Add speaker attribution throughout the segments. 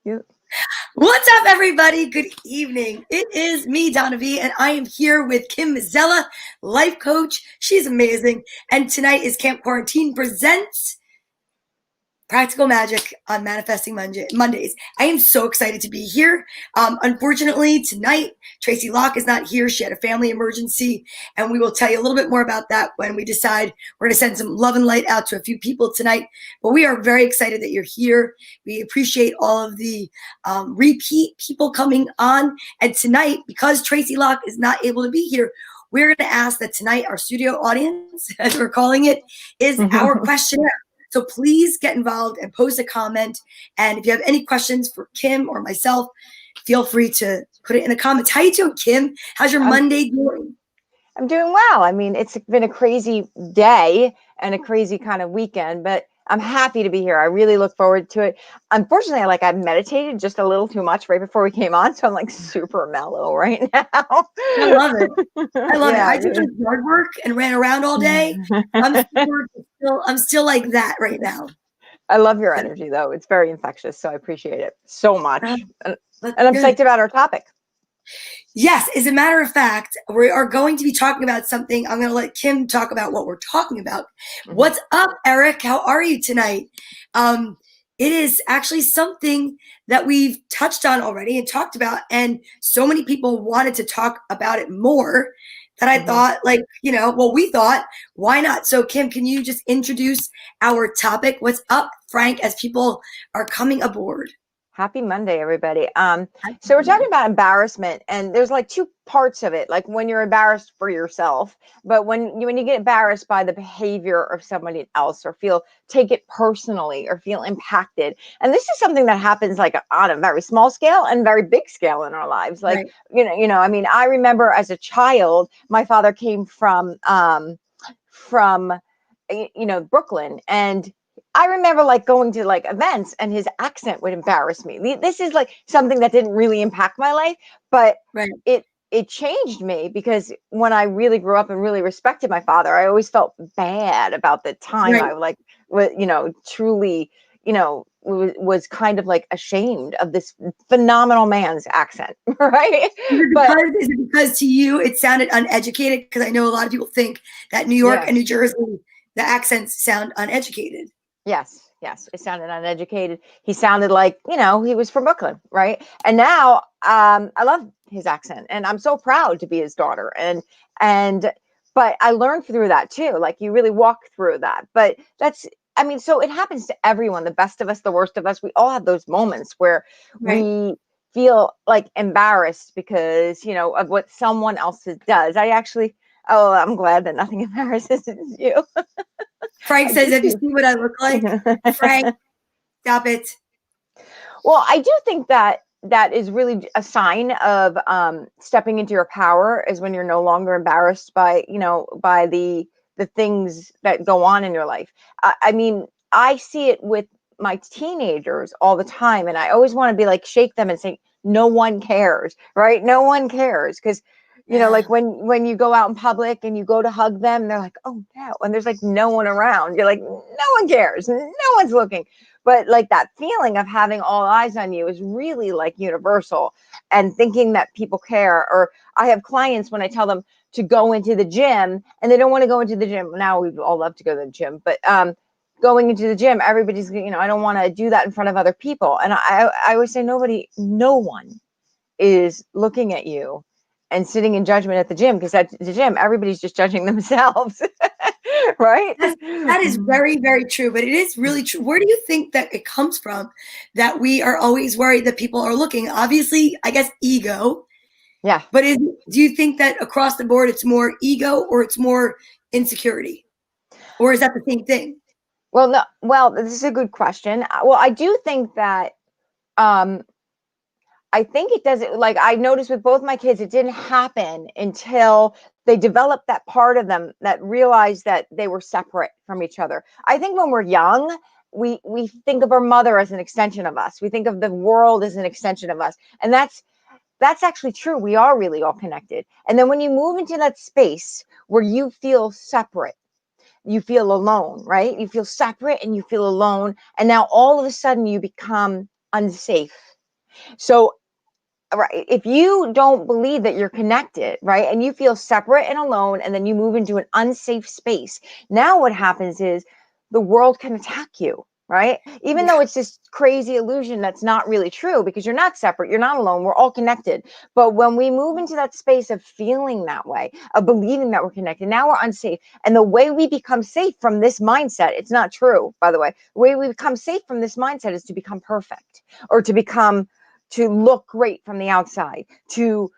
Speaker 1: You.
Speaker 2: What's up, everybody? Good evening. It is me, Donna V, and I am here with Kim Mazzella, life coach. She's amazing. And tonight is Camp Quarantine Presents Practical Magic on Manifesting Mondays. I am so excited to be here. Unfortunately, tonight, Tracy Locke is not here. She had a family emergency, and we will tell you a little bit more about that when we decide we're going to send some love and light out to a few people tonight. But we are very excited that you're here. We appreciate all of the repeat people coming on. And tonight, because Tracy Locke is not able to be here, we're going to ask that tonight our studio audience, as we're calling it, is our questionnaire. So please get involved and post a comment. And if you have any questions for Kim or myself, feel free to put it in the comments. How you doing, Kim? How's your Monday going?
Speaker 1: I'm doing well. I mean, it's been a crazy day and a crazy kind of weekend, but I'm happy to be here. I really look forward to it. Unfortunately, I meditated just a little too much right before we came on, so I'm like super mellow right now.
Speaker 2: I love it. I love it. I did just yard work and ran around all day. I'm still like that right now.
Speaker 1: I love your energy, though. It's very infectious, so I appreciate it so much. And I'm
Speaker 2: Good.
Speaker 1: psyched about our topic.
Speaker 2: Yes, as a matter of fact, we are going to be talking about something. I'm going to let Kim talk about what we're talking about. Mm-hmm. What's up, Eric? How are you tonight? It is actually something that we've touched on already and talked about, and so many people wanted to talk about it more that I thought, we thought, why not? So, Kim, can you just introduce our topic? What's up, Frank, as people are coming aboard?
Speaker 1: Happy Monday, everybody. So we're talking about embarrassment, and there's like two parts of it. Like when you're embarrassed for yourself, but when you get embarrassed by the behavior of somebody else, or take it personally, or feel impacted. And this is something that happens like on a very small scale and very big scale in our lives. Like, right. I mean, I remember as a child, my father came from Brooklyn, and I remember going to events, and his accent would embarrass me. This is something that didn't really impact my life, but right. It changed me, because when I really grew up and really respected my father, I always felt bad about the time right. I truly, was kind of ashamed of this phenomenal man's accent, right?
Speaker 2: Is it because to you it sounded uneducated? Because I know a lot of people think that New York and New Jersey, the accents sound uneducated.
Speaker 1: Yes, it sounded uneducated. He sounded like, he was from Brooklyn, right? And now I love his accent, and I'm so proud to be his daughter. But I learned through that too. You really walk through that. But so it happens to everyone, the best of us, the worst of us. We all have those moments where we feel embarrassed because, of what someone else does. I'm glad that nothing embarrasses you.
Speaker 2: Frank says, have you seen what I look like? Frank, stop it.
Speaker 1: Well, I do think that is really a sign of stepping into your power, is when you're no longer embarrassed by the things that go on in your life. I mean, I see it with my teenagers all the time, and I always want to be shake them and say, no one cares, right? No one cares, because when you go out in public and you go to hug them, they're like, oh no, and there's no one around. You're like, no one cares, no one's looking. But that feeling of having all eyes on you is really universal, and thinking that people care. Or I have clients, when I tell them to go into the gym, and they don't want to go into the gym. Now we all love to go to the gym, but going into the gym, everybody's, I don't want to do that in front of other people. And I always say, no one is looking at you and sitting in judgment at the gym, because at the gym, everybody's just judging themselves. Right?
Speaker 2: That is very, very true, but it is really true. Where do you think that it comes from, that we are always worried that people are looking? Obviously, I guess ego.
Speaker 1: Yeah.
Speaker 2: But do you think that across the board it's more ego, or it's more insecurity? Or is that the same thing?
Speaker 1: Well, no. Well, this is a good question. Well, I do think that I think it does. I noticed with both my kids, it didn't happen until they developed that part of them that realized that they were separate from each other. I think when we're young, we think of our mother as an extension of us. We think of the world as an extension of us. And that's actually true. We are really all connected. And then when you move into that space where you feel separate, you feel alone, right? You feel separate and you feel alone. And now all of a sudden you become unsafe So right, if you don't believe that you're connected, right, and you feel separate and alone, and then you move into an unsafe space, now what happens is the world can attack you, right? Even
Speaker 2: Yeah.
Speaker 1: though it's this crazy illusion that's not really true, because you're not separate, you're not alone, we're all connected. But when we move into that space of feeling that way, of believing that we're connected, now we're unsafe. And the way we become safe from this mindset, it's not true, by the way, the way we become safe from this mindset is to become perfect, or to look great from the outside, to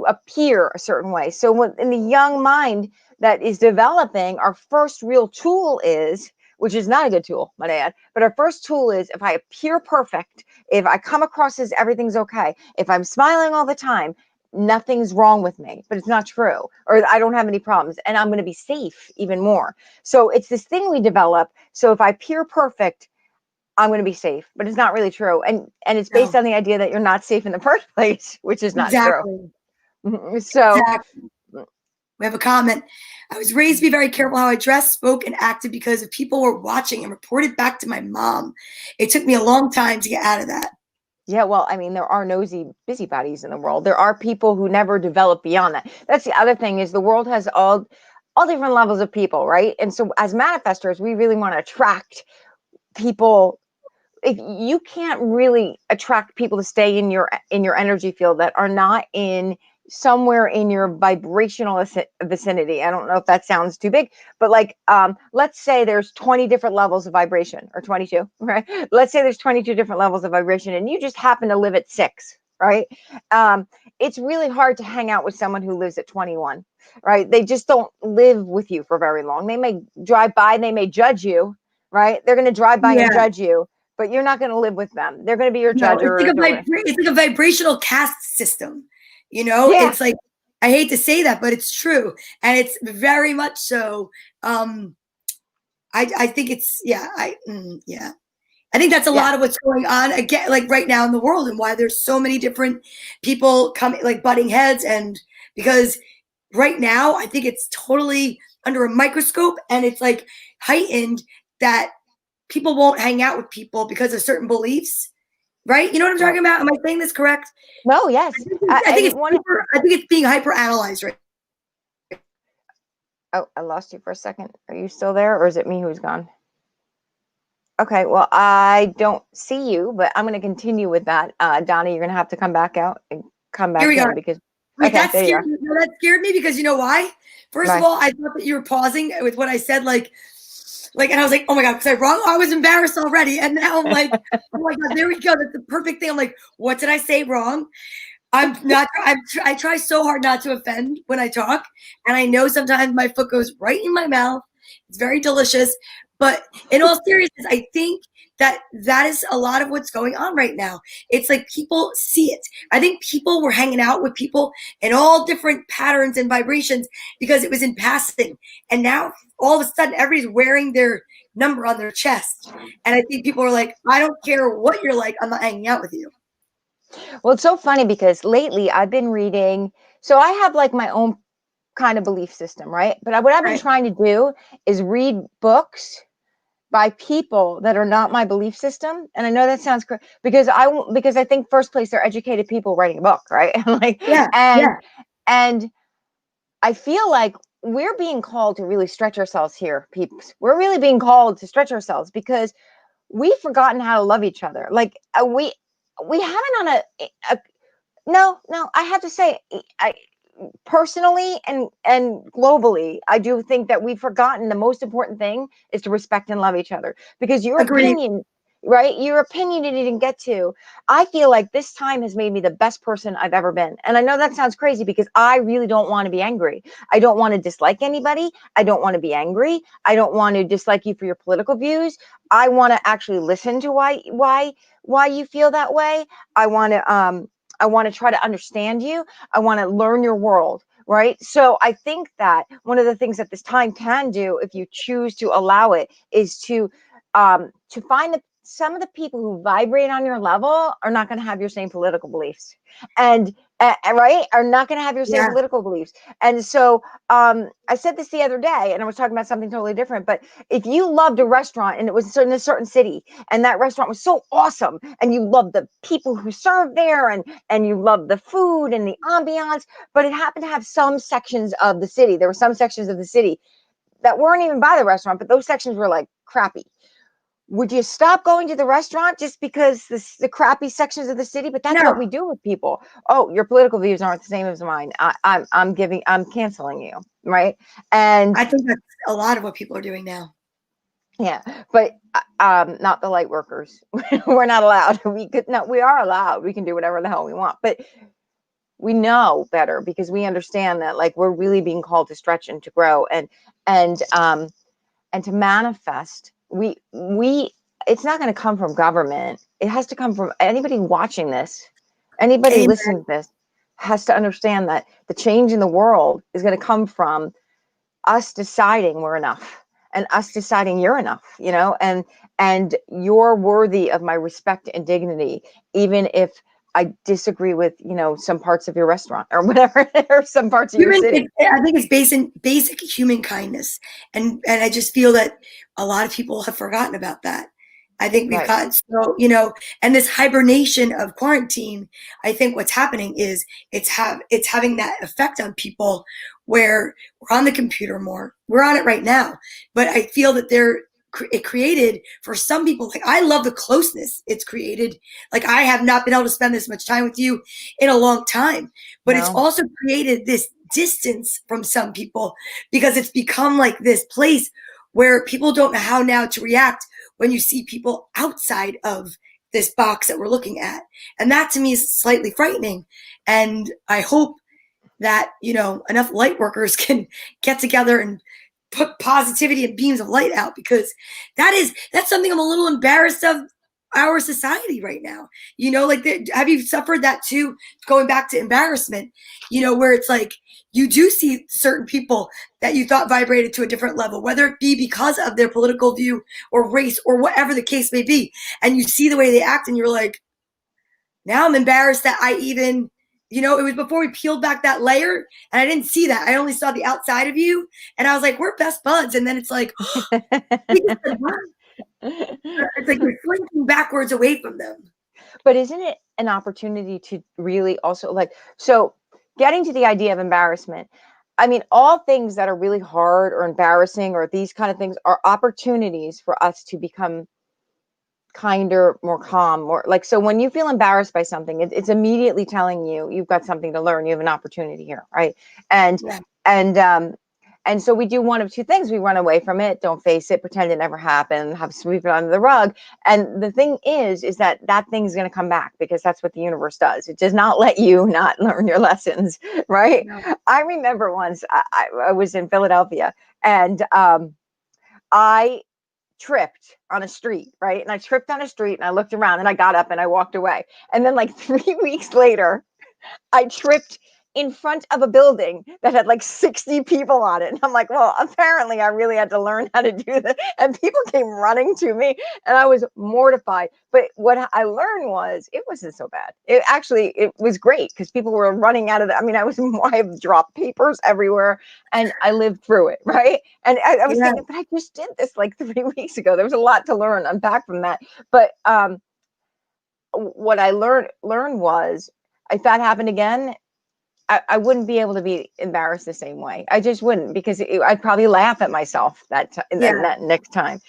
Speaker 1: appear a certain way. So when, in the young mind that is developing, our first real tool is, which is not a good tool, might I add, but our first tool is, if I appear perfect, if I come across as everything's okay, if I'm smiling all the time, nothing's wrong with me, but it's not true, or I don't have any problems, and I'm going to be safe even more. So it's this thing we develop. So if I appear perfect, I'm going to be safe, but it's not really true. And it's based
Speaker 2: No.
Speaker 1: on the idea that you're not safe in the first place, which is not true.
Speaker 2: Exactly.
Speaker 1: So,
Speaker 2: Exactly. We have a comment. I was raised to be very careful how I dressed, spoke, and acted because if people were watching and reported back to my mom. It took me a long time to get out of that.
Speaker 1: yeah, well, I mean, there are nosy busybodies in the world. There are people who never develop beyond that. That's the other thing, is the world has all different levels of people, right? And so as manifestors, we really want to attract people. If you can't really attract people to stay in your energy field that are not in somewhere in your vibrational vicinity. I don't know if that sounds too big, but like, let's say there's 20 different levels of vibration, or 22, right? Let's say there's 22 different levels of vibration, and you just happen to live at 6, right? um, it's really hard to hang out with someone who lives at 21, right? They just don't live with you for very long. They may drive by and they may judge you, right? They're going to drive by and
Speaker 2: Yeah.
Speaker 1: judge you, but you're not going to live with them. They're going to be your
Speaker 2: No,
Speaker 1: judge, or
Speaker 2: it's like a vibrational caste system.
Speaker 1: yeah.
Speaker 2: It's like, I hate to say that, but it's true, and it's very much so. I think it's yeah. Yeah. I think that's a
Speaker 1: Yeah.
Speaker 2: lot of what's going on again, like right now in the world, and why there's so many different people coming, like butting heads, and because right now I think it's totally under a microscope, and it's like heightened that people won't hang out with people because of certain beliefs. Right? You know what I'm
Speaker 1: Right.
Speaker 2: talking about? Am I saying this correct?
Speaker 1: No, yes.
Speaker 2: I think
Speaker 1: I
Speaker 2: it's
Speaker 1: want to.
Speaker 2: super, I think it's being hyper analyzed right.
Speaker 1: Oh, I lost you for a second. Are you still there, or is it me who's gone? Okay, well, I don't see you, but I'm going to continue with that. Donna, you're going to have to come back out and come
Speaker 2: Here
Speaker 1: back
Speaker 2: we go.
Speaker 1: in, because,
Speaker 2: Wait,
Speaker 1: okay,
Speaker 2: that
Speaker 1: there you
Speaker 2: scared
Speaker 1: are.
Speaker 2: me. No, that scared me because you know why? First of
Speaker 1: Bye.
Speaker 2: all, I thought that you were pausing with what I said, and I was like, oh my god, was I wrong? I was embarrassed already, and now I'm like, oh my god, there we go. That's the perfect thing. I'm like, what did I say wrong? I'm not. I try so hard not to offend when I talk, and I know sometimes my foot goes right in my mouth. It's very delicious, but in all seriousness, I think that is a lot of what's going on right now. It's like people see it. I think people were hanging out with people in all different patterns and vibrations because it was in passing, and now all of a sudden everybody's wearing their number on their chest, and I think people are like, I don't care what you're like, I'm not hanging out with you.
Speaker 1: Well, it's so funny because lately I've been reading. So I have like my own kind of belief system, right? But what I've been
Speaker 2: Right?
Speaker 1: trying to do is read books by people that are not my belief system. And I know that sounds crazy, because I think, first place, they're educated people writing a book, right? Like,
Speaker 2: Yeah,
Speaker 1: and
Speaker 2: yeah.
Speaker 1: and I feel like we're being called to really stretch ourselves here, peeps. We're really being called to stretch ourselves, because we've forgotten how to love each other. Like, we haven't on a no, I have to say, I personally and globally, I do think that we've forgotten the most important thing is to respect and love each other, because your
Speaker 2: Agreed.
Speaker 1: opinion, right, your opinion you didn't get to. I feel like this time has made me the best person I've ever been, and I know that sounds crazy, because I really don't want to be angry. I don't want to dislike anybody. I don't want to be angry. I don't want to dislike you for your political views. I want to actually listen to why you feel that way. I want to try to understand you. I want to learn your world, right? So I think that one of the things that this time can do, if you choose to allow it, is to find that some of the people who vibrate on your level are not going to have your same political beliefs, and right, are not going to have your same
Speaker 2: Yeah.
Speaker 1: political beliefs. And so I said this the other day, and I was talking about something totally different, but if you loved a restaurant and it was in a certain city, and that restaurant was so awesome, and you loved the people who served there, and you loved the food and the ambiance, but it happened to have some sections of the city, there were some sections of the city that weren't even by the restaurant, but those sections were like crappy. Would you stop going to the restaurant just because the crappy sections of the city? But that's what
Speaker 2: No,
Speaker 1: we do with people. Oh, your political views aren't the same as mine. I'm canceling you, right? And
Speaker 2: I think that's a lot of what people are doing now.
Speaker 1: yeah, but not the light workers. We're not allowed. We could no, we are allowed. We can do whatever the hell we want, but we know better because we understand that like we're really being called to stretch and to grow and um and to manifest. We it's not going to come from government. It has to come from anybody watching this, anybody
Speaker 2: Amen.
Speaker 1: listening to this has to understand that the change in the world is going to come from us deciding we're enough and us deciding you're enough, and you're worthy of my respect and dignity, even if I disagree with, some parts of your restaurant or whatever, or some parts of your city.
Speaker 2: I think it's basic human kindness, and I just feel that a lot of people have forgotten about that. I think we've
Speaker 1: Right.
Speaker 2: gotten so, and this hibernation of quarantine. I think what's happening is it's having that effect on people where we're on the computer more. We're on it right now, but I feel that it created for some people, like I love the closeness it's created. Like I have not been able to spend this much time with you in a long time, but it's
Speaker 1: No.
Speaker 2: also created this distance from some people because it's become like this place where people don't know how now to react when you see people outside of this box that we're looking at. And that to me is slightly frightening. And I hope that, enough light workers can get together and put positivity and beams of light out, because that's something I'm a little embarrassed of our society right now. Like have you suffered that too, going back to embarrassment, where it's like you do see certain people that you thought vibrated to a different level, whether it be because of their political view or race or whatever the case may be, and you see the way they act and you're like, now I'm embarrassed that I even, it was before we peeled back that layer and I didn't see that. I only saw the outside of you and I was like, we're best buds. And then it's like, we just said, what? It's like you're slinking backwards away from them.
Speaker 1: But isn't it an opportunity to really also like, so getting to the idea of embarrassment, I mean, all things that are really hard or embarrassing or these kind of things are opportunities for us to become kinder, more calm, more like, so when you feel embarrassed by something, it's immediately telling you you've got something to learn. You have an opportunity here, right? And
Speaker 2: Yeah.
Speaker 1: and and so we do one of two things: we run away from it, don't face it, pretend it never happened, have sweep it under the rug. And the thing is that that thing's going to come back because that's what the universe does. It does not let you not learn your lessons, right?
Speaker 2: No.
Speaker 1: I remember once I was in Philadelphia and I tripped on a street, right? And I tripped on a street and I looked around and I got up and I walked away. And then like 3 weeks later, I tripped in front of a building that had like 60 people on it. And I'm like, well, apparently I really had to learn how to do this. And people came running to me and I was mortified. But what I learned was it wasn't so bad. It was great because people were running out of I mean, I have dropped papers everywhere and I lived through it. Right. And I was
Speaker 2: Yeah.
Speaker 1: thinking, but I just did this like 3 weeks ago. There was a lot to learn, unpack from that. But what I learned was if that happened again, I wouldn't be able to be embarrassed the same way. I just wouldn't because I'd probably laugh at myself
Speaker 2: Yeah.
Speaker 1: that next time.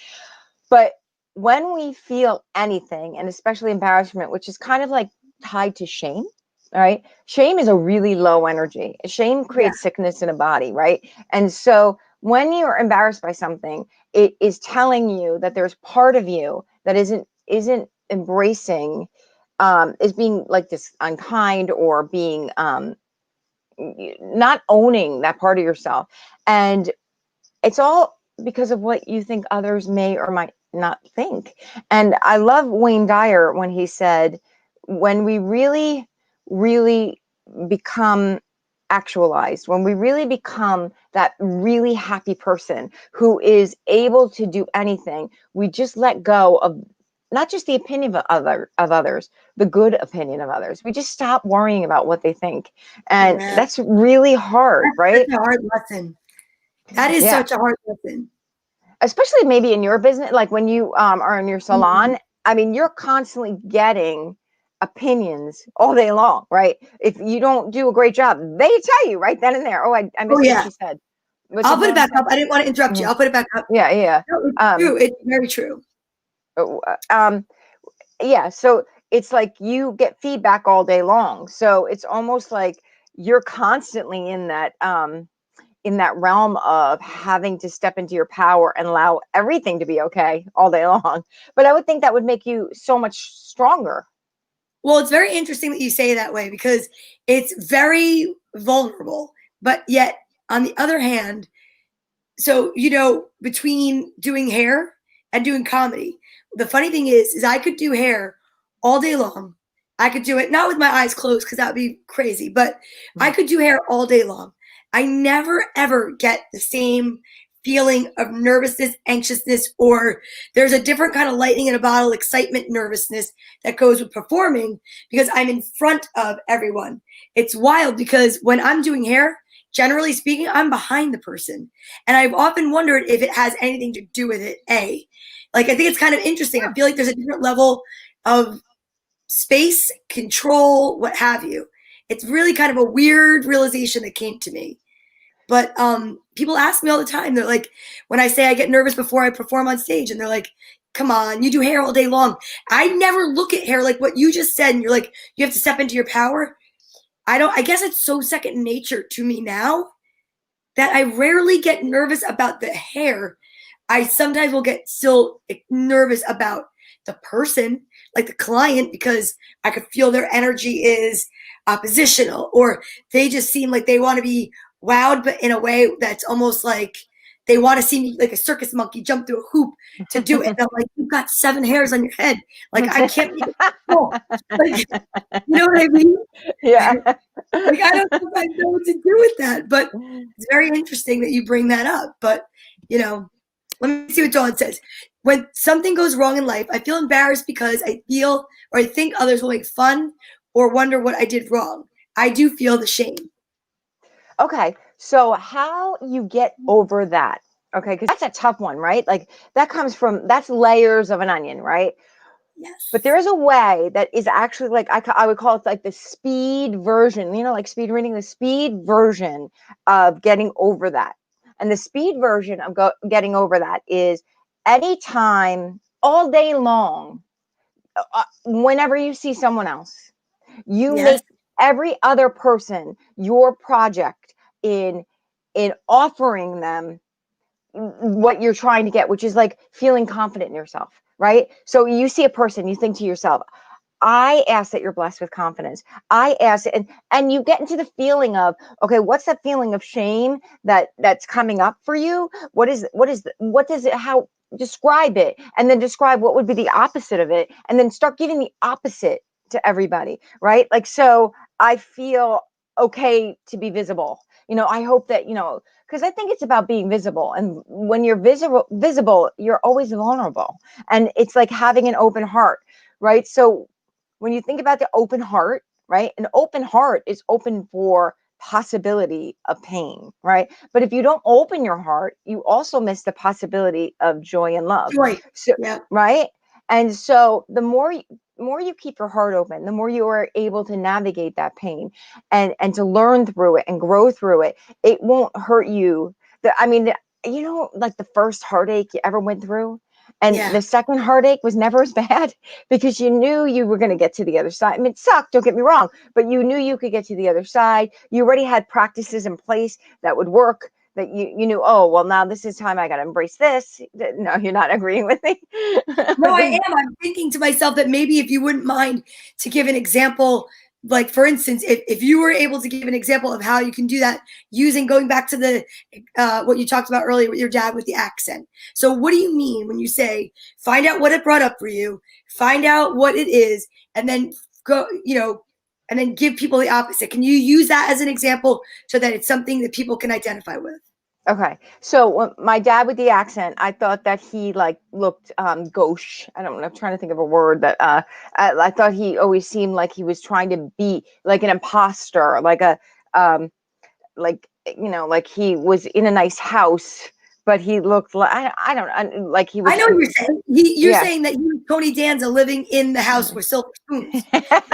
Speaker 1: But when we feel anything, and especially embarrassment, which is kind of like tied to shame, all right? Shame is a really low energy. Shame
Speaker 2: Yeah.
Speaker 1: creates sickness in a body, right? And so when you're embarrassed by something, it is telling you that there's part of you that isn't embracing, is being like this unkind or being not owning that part of yourself. And it's all because of what you think others may or might not think. And I love Wayne Dyer when he said, when we really, really become actualized, when we really become that really happy person who is able to do anything, we just let go of not just the opinion of others, the good opinion of others. We just stop worrying about what they think. And
Speaker 2: Yeah,
Speaker 1: that's really hard,
Speaker 2: that's
Speaker 1: right?
Speaker 2: such a hard lesson. That is
Speaker 1: Yeah.
Speaker 2: such a hard lesson.
Speaker 1: Especially maybe in your business, like when you are in your
Speaker 2: Mhm.
Speaker 1: salon. I mean, you're constantly getting opinions all day long, right? If you don't do a great job, they tell you right then and there. Oh, I
Speaker 2: Oh
Speaker 1: missed what
Speaker 2: yeah.
Speaker 1: she said. What
Speaker 2: I'll
Speaker 1: did
Speaker 2: put it
Speaker 1: Dawn
Speaker 2: back
Speaker 1: say?
Speaker 2: up. I didn't want to interrupt you.
Speaker 1: Mhm.
Speaker 2: I'll put it back up.
Speaker 1: Yeah, yeah.
Speaker 2: No, it's
Speaker 1: Um,
Speaker 2: true. It's very true.
Speaker 1: uh, um, yeah. So it's like you get feedback all day long. So it's almost like you're constantly in that realm of having to step into your power and allow everything to be okay all day long. But I would think that would make you so much stronger.
Speaker 2: Well, it's very interesting that you say it that way because it's very vulnerable. But yet, on the other hand, so between doing hair and doing comedy, the funny thing is I could do hair all day long. I could do it not with my eyes closed because that would be crazy, but I could do hair all day long. I never ever get the same feeling of nervousness, anxiousness, or there's a different kind of lightning in a bottle excitement, nervousness that goes with performing because I'm in front of everyone. It's wild because when I'm doing hair, generally speaking, I'm behind the person. And I've often wondered if it has anything to do with it. Like, I think it's kind of interesting. I feel like there's a different level of space, control, what have you. It's really kind of a weird realization that came to me. But people ask me all the time. They're like, when I say I get nervous before I perform on stage, and they're like, come on, you do hair all day long. I never look at hair like what you just said. And you're like, you have to step into your power. I guess it's so second nature to me now that I rarely get nervous about the hair. I sometimes will get still nervous about the person, like the client, because I could feel their energy is oppositional or they just seem like they want to be wowed, but in a way that's almost like they want to see me like a circus monkey jump through a hoop to do it. And I'm like, you've got 7 hairs on your head. Like, I can't make it cool. Like, you know what I mean?
Speaker 1: Yeah.
Speaker 2: Like, I don't know if I know what to do with that, but it's very interesting that you bring that up. But, let me see what Dawn says. When something goes wrong in life, I feel embarrassed because I feel or I think others will make fun or wonder what I did wrong. I do feel the shame.
Speaker 1: Okay. So how you get over that? Okay, because that's a tough one, right? Like that's layers of an onion, right? But
Speaker 2: Yes.
Speaker 1: there is a way that is actually like I would call it like the speed version, like speed reading, the speed version of getting over that. And the speed version of getting over that is anytime, all day long, whenever you see someone else, you
Speaker 2: Yes.
Speaker 1: make every other person your project in offering them what you're trying to get, which is like feeling confident in yourself, right? So you see a person, you think to yourself, I ask that you're blessed with confidence. I ask, and you get into the feeling of, okay, what's that feeling of shame that's coming up for you? What does it, how, describe it, and then describe what would be the opposite of it, and then start giving the opposite to everybody, right? Like, so I feel okay to be visible. I hope that, because I think it's about being visible. And when you're visible, you're always vulnerable. And it's like having an open heart, right? So when you think about the open heart, right? An open heart is open for possibility of pain, right? But if you don't open your heart, you also miss the possibility of joy and love.
Speaker 2: Joy.
Speaker 1: So,
Speaker 2: Yeah.
Speaker 1: right? And so the more you keep your heart open, the more you are able to navigate that pain and to learn through it and grow through it. It won't hurt you. I mean, like the first heartache you ever went through, and
Speaker 2: Yeah.
Speaker 1: the second heartache was never as bad because you knew you were going to get to the other side. I mean, it sucked, don't get me wrong, but you knew you could get to the other side. You already had practices in place that would work, that you knew, oh, well, now this is time I got to embrace this. No, you're not agreeing with me.
Speaker 2: No, I am. I'm thinking to myself that maybe if you wouldn't mind to give an example, like for instance, if you were able to give an example of how you can do that using going back to the what you talked about earlier with your dad with the accent. So what do you mean when you say find out what it brought up for you, find out what it is, and then go, and then give people the opposite? Can you use that as an example so that it's something that people can identify with?
Speaker 1: Okay. So my dad with the accent, I thought that he like looked gauche. I don't know. I'm trying to think of a word that I thought he always seemed like he was trying to be like an imposter, like a like like he was in a nice house, but he looked like I don't know, like he
Speaker 2: I
Speaker 1: was
Speaker 2: know what you're saying. You're
Speaker 1: yeah.
Speaker 2: saying that you and Tony Danza living in the house with silver spoons. But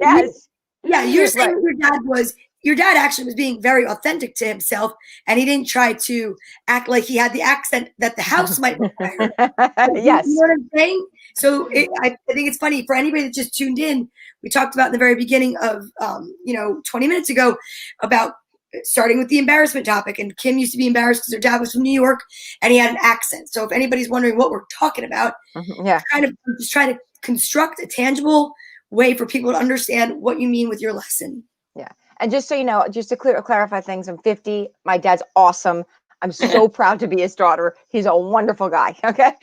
Speaker 1: Yes.
Speaker 2: yeah, you're saying
Speaker 1: Right.
Speaker 2: that your dad actually was being very authentic to himself, and he didn't try to act like he had the accent that the house might require. Like, you know
Speaker 1: Yes.
Speaker 2: what I'm saying? So I think it's funny for anybody that just tuned in. We talked about in the very beginning of 20 minutes ago about starting with the embarrassment topic. And Kim used to be embarrassed because her dad was from New York and he had an accent. So if anybody's wondering what we're talking about,
Speaker 1: Yeah.
Speaker 2: kind of just trying to construct a tangible way for people to understand what you mean with your lesson.
Speaker 1: Yeah. And just so you know, just to clarify things, I'm 50. My dad's awesome. I'm so proud to be his daughter. He's a wonderful guy. Okay.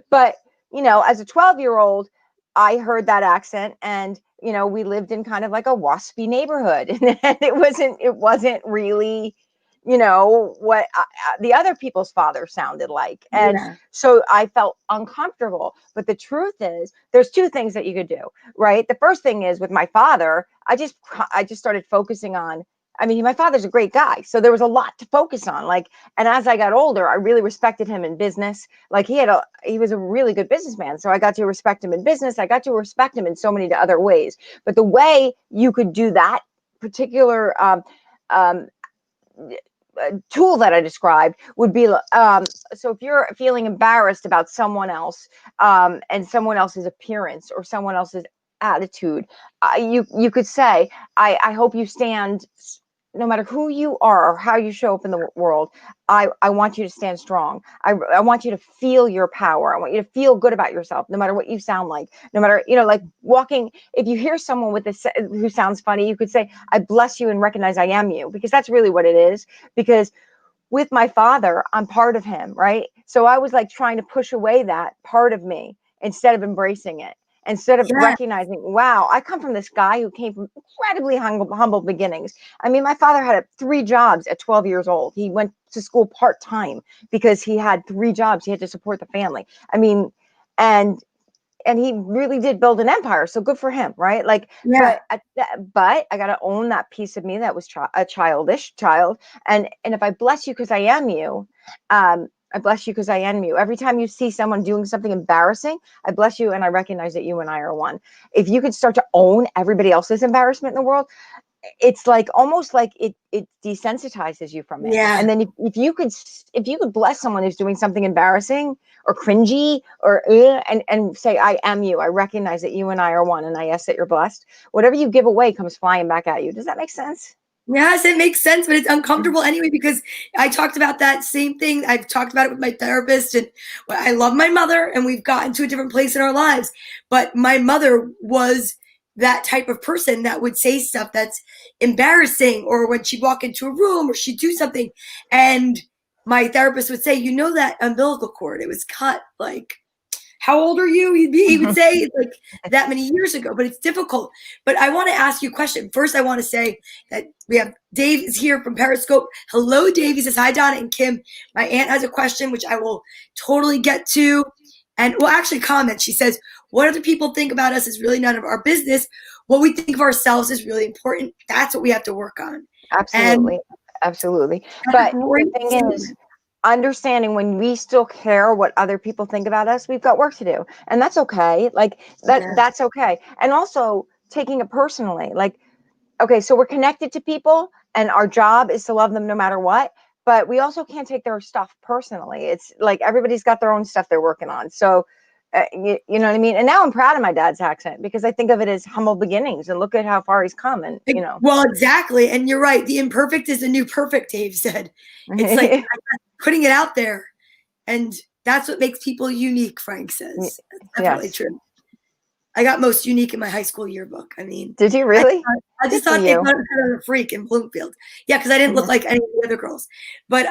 Speaker 1: But, as a 12-year-old, I heard that accent and, we lived in kind of like a waspy neighborhood and it wasn't really, what the other people's father sounded like. And
Speaker 2: Yeah.
Speaker 1: so I felt uncomfortable. But the truth is, there's two things that you could do, right? The first thing is with my father, I just started focusing on. I mean, my father's a great guy, so there was a lot to focus on. Like, and as I got older, I really respected him in business. Like, he was a really good businessman, so I got to respect him in business. I got to respect him in so many other ways. But the way you could do that particular um, tool that I described would be so if you're feeling embarrassed about someone else and someone else's appearance or someone else's attitude, you could say, I hope you stand, no matter who you are or how you show up in the world. I want you to stand strong. I want you to feel your power. I want you to feel good about yourself, no matter what you sound like, no matter, like walking. If you hear someone with this who sounds funny, you could say, I bless you and recognize I am you, because that's really what it is. Because with my father, I'm part of him, right? So I was like trying to push away that part of me instead of embracing it, instead of
Speaker 2: Yeah.
Speaker 1: recognizing, wow, I come from this guy who came from incredibly humble beginnings. I mean, my father had 3 jobs at 12 years old. He went to school part-time because he had 3 jobs. He had to support the family. I mean, and he really did build an empire, so good for him, right? Like,
Speaker 2: Yeah.
Speaker 1: but I got to own that piece of me that was a childish child. And if I bless you because I am you, I bless you because I am you. Every time you see someone doing something embarrassing, I bless you and I recognize that you and I are one. If you could start to own everybody else's embarrassment in the world, it's like almost like it desensitizes you from it.
Speaker 2: Yeah.
Speaker 1: And then if you could bless someone who's doing something embarrassing or cringy or and say, I am you, I recognize that you and I are one, and I ask that you're blessed, whatever you give away comes flying back at you. Does that make sense?
Speaker 2: Yes, it makes sense, but it's uncomfortable anyway because I talked about that same thing. I've talked about it with my therapist, and I love my mother, and we've gotten to a different place in our lives. But my mother was that type of person that would say stuff that's embarrassing, or when she'd walk into a room or she'd do something, and my therapist would say, "You know that umbilical cord? It was cut like." How old are you? He would say like that many years ago, but it's difficult. But I want to ask you a question. First, I want to say that we have Dave is here from Periscope. Hello, Dave. He says, hi, Donna and Kim. My aunt has a question, which I will totally get to. And well, actually comment. She says, what other people think about us is really none of our business. What we think of ourselves is really important. That's what we have to work on. And
Speaker 1: Absolutely. Absolutely.
Speaker 2: that's a
Speaker 1: But the
Speaker 2: great
Speaker 1: thing is,
Speaker 2: statement.
Speaker 1: understanding when we still care what other people think about us, we've got work to do. And that's okay. Like
Speaker 2: Yeah.
Speaker 1: that's okay. And also taking it personally. Like, okay, so we're connected to people and our job is to love them no matter what. But we also can't take their stuff personally. It's like everybody's got their own stuff they're working on. So, you know what I mean? And now I'm proud of my dad's accent because I think of it as humble beginnings and look at how far he's come. And,
Speaker 2: Well, exactly. And you're right. The imperfect is the new perfect, Dave said. It's like putting it out there. And that's what makes people unique, Frank says. That's definitely
Speaker 1: yes.
Speaker 2: true. I got most unique in my high school yearbook. I mean,
Speaker 1: Did you
Speaker 2: I,
Speaker 1: really?
Speaker 2: I
Speaker 1: Good
Speaker 2: just
Speaker 1: for
Speaker 2: thought they
Speaker 1: you.
Speaker 2: thought I was a freak in Bloomfield. Yeah, because I didn't look like any of the other girls. But,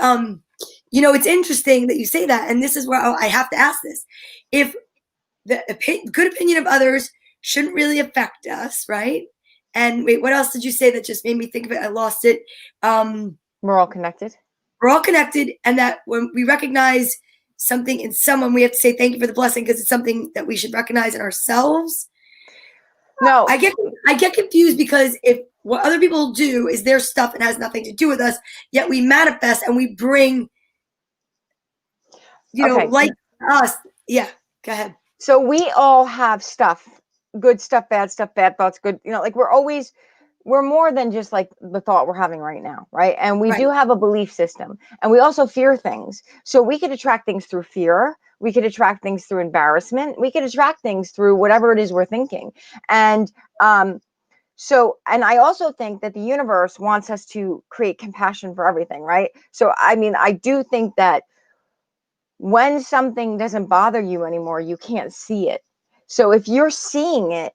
Speaker 2: it's interesting that you say that. And this is where I have to ask this. If the good opinion of others shouldn't really affect us, right? And wait, what else did you say that just made me think of it? I lost it.
Speaker 1: We're all connected.
Speaker 2: we're all connected, and that when we recognize something in someone, we have to say thank you for the blessing because it's something that we should recognize in ourselves.
Speaker 1: No.
Speaker 2: I get confused because if what other people do is their stuff and has nothing to do with us, yet we manifest and we bring,
Speaker 1: Okay.
Speaker 2: like us. Yeah, go ahead.
Speaker 1: So we all have stuff, good stuff, bad thoughts, good, like we're more than just like the thought we're having right now, right? And we
Speaker 2: Right.
Speaker 1: do have a belief system, and we also fear things. So we could attract things through fear. We could attract things through embarrassment. We could attract things through whatever it is we're thinking. And and I also think that the universe wants us to create compassion for everything, right? So, I mean, I do think that when something doesn't bother you anymore, you can't see it. So if you're seeing it,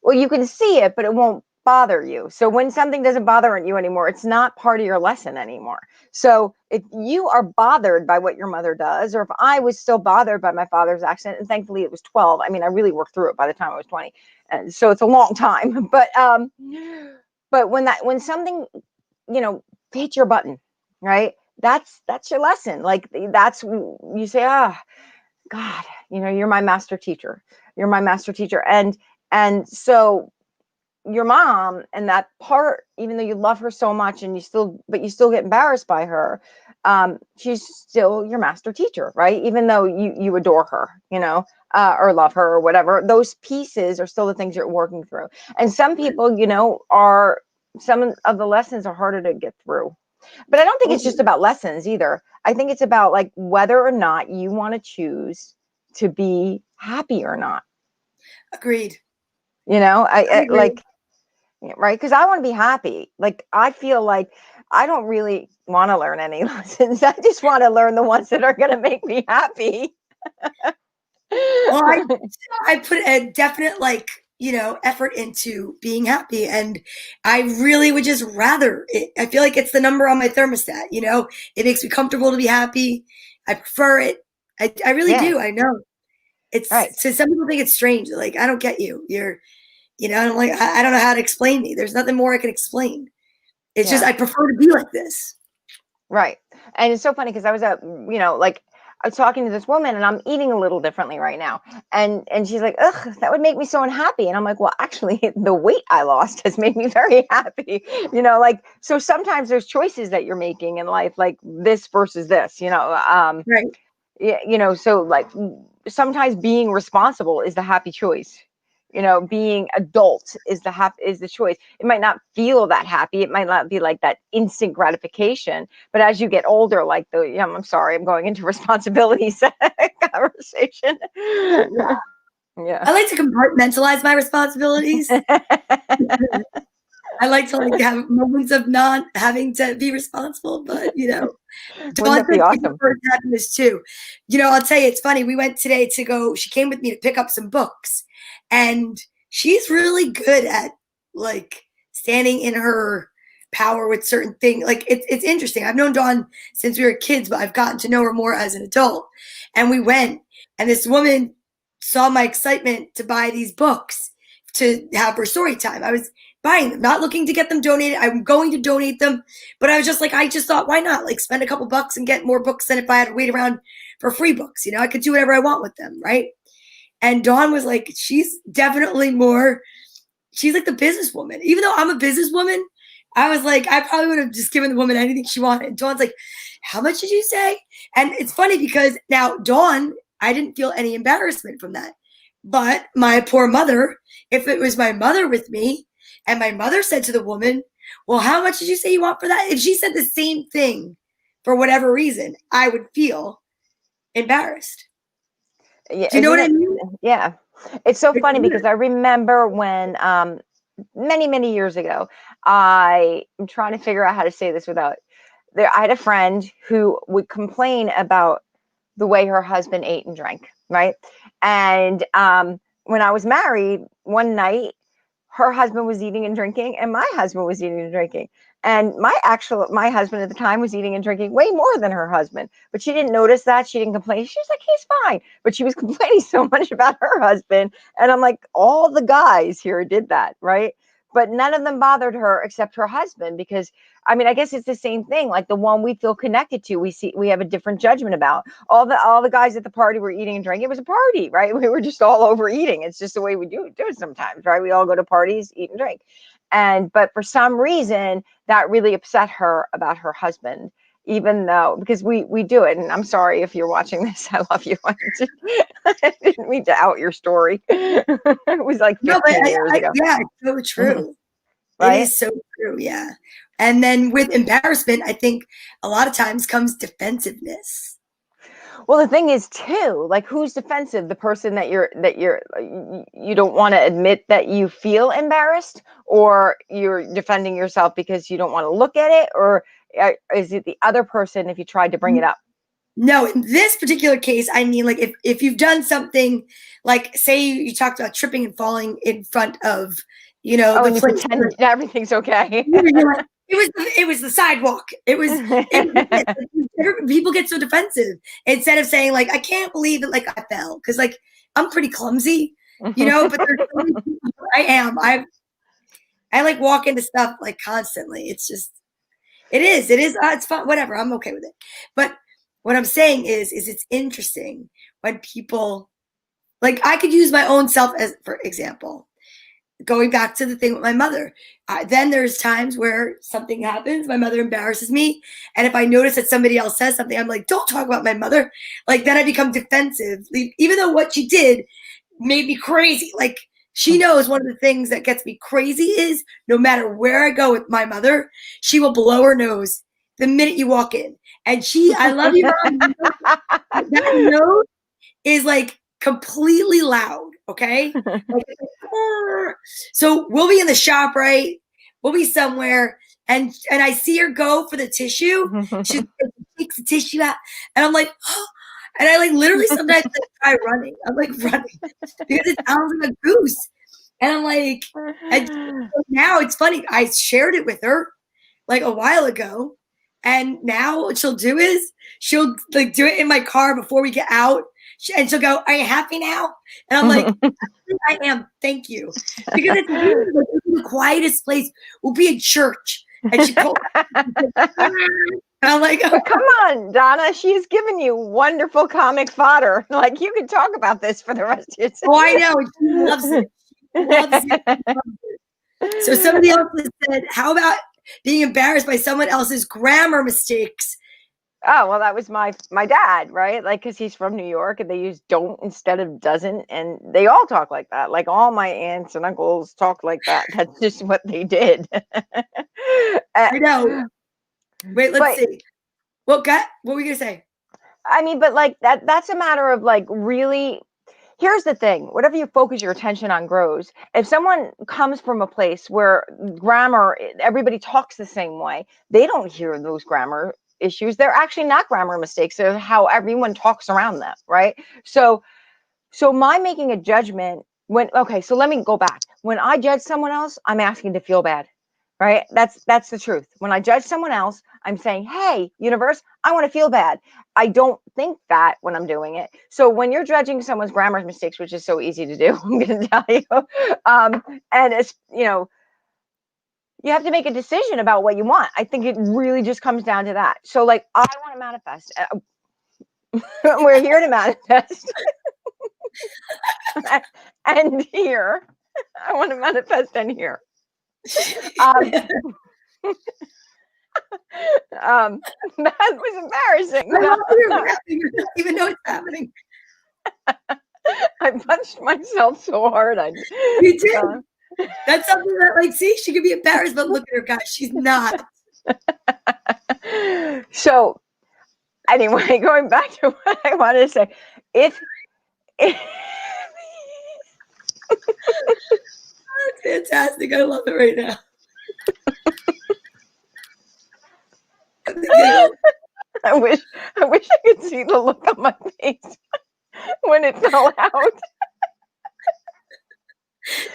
Speaker 1: well, you can see it, but it won't bother you. So when something doesn't bother you anymore, it's not part of your lesson anymore. So if you are bothered by what your mother does, or if I was still bothered by my father's accent, and thankfully it was 12, I mean, I really worked through it by the time I was 20. And so it's a long time. But when something, hits your button, right? That's your lesson. Like that's you say, God, you're my master teacher. You're my master teacher. And so your mom and that part, even though you love her so much and you still get embarrassed by her, she's still your master teacher, right? Even though you adore her, or love her or whatever, those pieces are still the things you're working through. And some people, some of the lessons are harder to get through. But I don't think it's just about lessons either. I think it's about like whether or not you want to choose to be happy or not.
Speaker 2: Agreed.
Speaker 1: I like, right? Because I want to be happy. Like I feel like I don't really want to learn any lessons. I just want to learn the ones that are going to make me happy.
Speaker 2: Well, I put a definite effort into being happy, and I really would just rather it. I feel like it's the number on my thermostat. It makes me comfortable to be happy. I prefer it. I really
Speaker 1: Yeah.
Speaker 2: do. I know it's
Speaker 1: Right.
Speaker 2: so some people think it's strange. Like I don't get you. And I'm like I don't know how to explain me. There's nothing more I can explain. It's just
Speaker 1: Yeah.
Speaker 2: I prefer to be like this.
Speaker 1: Right. And it's so funny because I was like I was talking to this woman and I'm eating a little differently right now. And she's like, ugh, that would make me so unhappy. And I'm like, well, actually, the weight I lost has made me very happy. Like, so sometimes there's choices that you're making in life, like this versus this,
Speaker 2: Right.
Speaker 1: yeah, so like sometimes being responsible is the happy choice. Being adult is the choice. It might not feel that happy. It might not be like that instant gratification. But as you get older, like I'm sorry, I'm going into responsibilities conversation.
Speaker 2: Yeah.
Speaker 1: Yeah.
Speaker 2: I like to compartmentalize my responsibilities. I like to have moments of not having to be responsible, but
Speaker 1: Wouldn't
Speaker 2: Dawn
Speaker 1: that be
Speaker 2: said she
Speaker 1: awesome?
Speaker 2: prefers happiness too. I'll tell you, it's funny. We went today to go. She came with me to pick up some books, and she's really good at like standing in her power with certain things. Like it's interesting. I've known Dawn since we were kids, but I've gotten to know her more as an adult. And we went, and this woman saw my excitement to buy these books to have for story time. I was buying them, not looking to get them donated. I'm going to donate them, but I was just like, I just thought, why not? Like, spend a couple bucks and get more books than if I had to wait around for free books. I could do whatever I want with them, right? And Dawn was like, she's definitely more, she's like the businesswoman. Even though I'm a businesswoman, I was like, I probably would have just given the woman anything she wanted. And Dawn's like, how much did you say? And it's funny because now Dawn, I didn't feel any embarrassment from that. But my poor mother, if it was my mother with me, and my mother said to the woman, well, how much did you say you want for that? If she said the same thing for whatever reason, I would feel embarrassed.
Speaker 1: Yeah,
Speaker 2: Do you know
Speaker 1: isn't
Speaker 2: what I
Speaker 1: it?
Speaker 2: mean?
Speaker 1: Yeah. It's so
Speaker 2: It's
Speaker 1: funny because
Speaker 2: weird.
Speaker 1: I remember when many years ago, I'm trying to figure out how to say this without there. I had a friend who would complain about the way her husband ate and drank, right? And when I was married, one night her husband was eating and drinking and my husband was eating and drinking, and my husband at the time was eating and drinking way more than her husband, but she didn't notice that. She didn't complain. She was like, he's fine, but she was complaining so much about her husband. And I'm like, all the guys here did that, right? but none of them bothered her except her husband, because I mean, I guess it's the same thing. Like the one we feel connected to, we have a different judgment about. All the guys at the party were eating and drinking. It was a party, right? We were just all overeating. It's just the way we do it sometimes, right? We all go to parties, eat and drink. But for some reason that really upset her about her husband, even though, because we do it. And I'm sorry if you're watching this, I love you. I didn't mean to out your story. It was like 15 years ago.
Speaker 2: Yeah, it's so true.
Speaker 1: Right?
Speaker 2: It is so true. Yeah. And then with embarrassment, I think a lot of times comes defensiveness.
Speaker 1: Well, the thing is too, like, who's defensive? The person that you don't want to admit that you feel embarrassed, or you're defending yourself because you don't want to look at it, or is it the other person if you tried to bring it up?
Speaker 2: No, in this particular case, I mean, like if you've done something, like say you talked about tripping and falling in front of,
Speaker 1: and you pretend everything's okay.
Speaker 2: It was the sidewalk. People get so defensive instead of saying like, I can't believe it, like I fell, because like I'm pretty clumsy, but there's so many people, I am. I like walk into stuff like constantly. It's just it's fun, whatever. I'm okay with it. But what I'm saying is it's interesting when people, like, I could use my own self as for example. Going back to the thing with my mother, then there's times where something happens, my mother embarrasses me, and if I notice that somebody else says something, I'm like, don't talk about my mother. Like, then I become defensive, even though what she did made me crazy. Like, she knows one of the things that gets me crazy is no matter where I go with my mother, she will blow her nose the minute you walk in. And I love you, Mom. That nose is like completely loud, okay? Like, so we'll be in the shop, right? We'll be somewhere, and I see her go for the tissue. She takes the tissue out, and I'm like, oh, and I like literally sometimes try running. I'm like running because it sounds like a goose, and I'm like, and now it's funny. I shared it with her like a while ago, and now what she'll do is she'll like do it in my car before we get out. And she'll go, are you happy now? And I'm like, I am, thank you. Because it's weird, like, the quietest place will be in church. And she goes, and I'm like, oh.
Speaker 1: Come on, Donna. She's given you wonderful comic fodder. Like, you can talk about this for the rest of your time.
Speaker 2: Oh, I know. She loves it. She loves it. So somebody else has said, how about being embarrassed by someone else's grammar mistakes?
Speaker 1: Oh, well, that was my dad, right? Like, because he's from New York and they use don't instead of doesn't. And they all talk like that. Like, all my aunts and uncles talk like that. That's just what they did.
Speaker 2: I know. Wait, let's see. What were we going to say?
Speaker 1: I mean, but like that's a matter of like really. Here's the thing, whatever you focus your attention on grows. If someone comes from a place where grammar, everybody talks the same way, they don't hear those grammar issues. They're actually not grammar mistakes. They're how everyone talks around them, right? So my making a judgment so let me go back. When I judge someone else, I'm asking to feel bad, right? That's the truth. When I judge someone else, I'm saying, hey, universe, I want to feel bad. I don't think that when I'm doing it. So when you're judging someone's grammar mistakes, which is so easy to do, I'm going to tell you, and it's, you have to make a decision about what you want. I think it really just comes down to that. So like, I want to manifest. We're here to manifest. And here, I want to manifest and here. That was embarrassing.
Speaker 2: I love you laughing. You don't even know what's happening.
Speaker 1: I punched myself so hard.
Speaker 2: You did. That's something that, like, see, she could be embarrassed, but look at her, guys. She's not.
Speaker 1: So, anyway, going back to what I wanted to say, if
Speaker 2: That's fantastic. I love it right now.
Speaker 1: I wish I could see the look on my face when it fell out.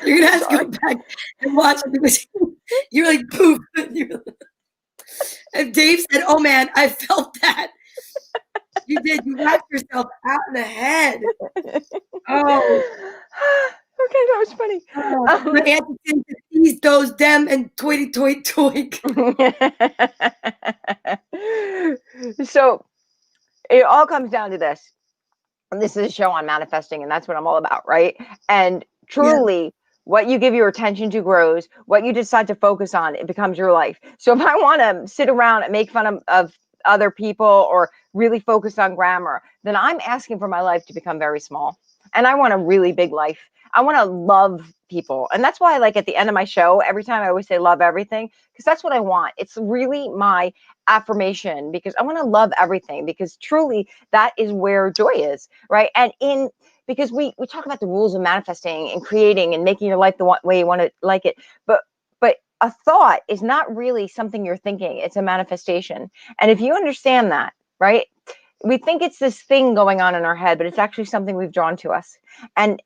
Speaker 2: You're gonna have to go back and watch it because you're like poof. And Dave said, "Oh man, I felt that." You did. You whacked yourself out in the head. Oh,
Speaker 1: that was funny.
Speaker 2: My auntie thinks that these, those, them, and toity, toit, toik.
Speaker 1: So it all comes down to this. This is a show on manifesting, and that's what I'm all about, right? And
Speaker 2: Yeah,
Speaker 1: truly, what you give your attention to grows. What you decide to focus on, it becomes your life. So if I want to sit around and make fun of other people or really focus on grammar, then I'm asking for my life to become very small. And I want a really big life. I want to love people. And that's why, like, at the end of my show, every time I always say love everything, because that's what I want. It's really my affirmation, because I want to love everything, because truly that is where joy is, right? And in because we talk about the rules of manifesting and creating and making your life the way you want to like it, but a thought is not really something you're thinking. It's a manifestation. And if you understand that, right, we think it's this thing going on in our head, but it's actually something we've drawn to us, and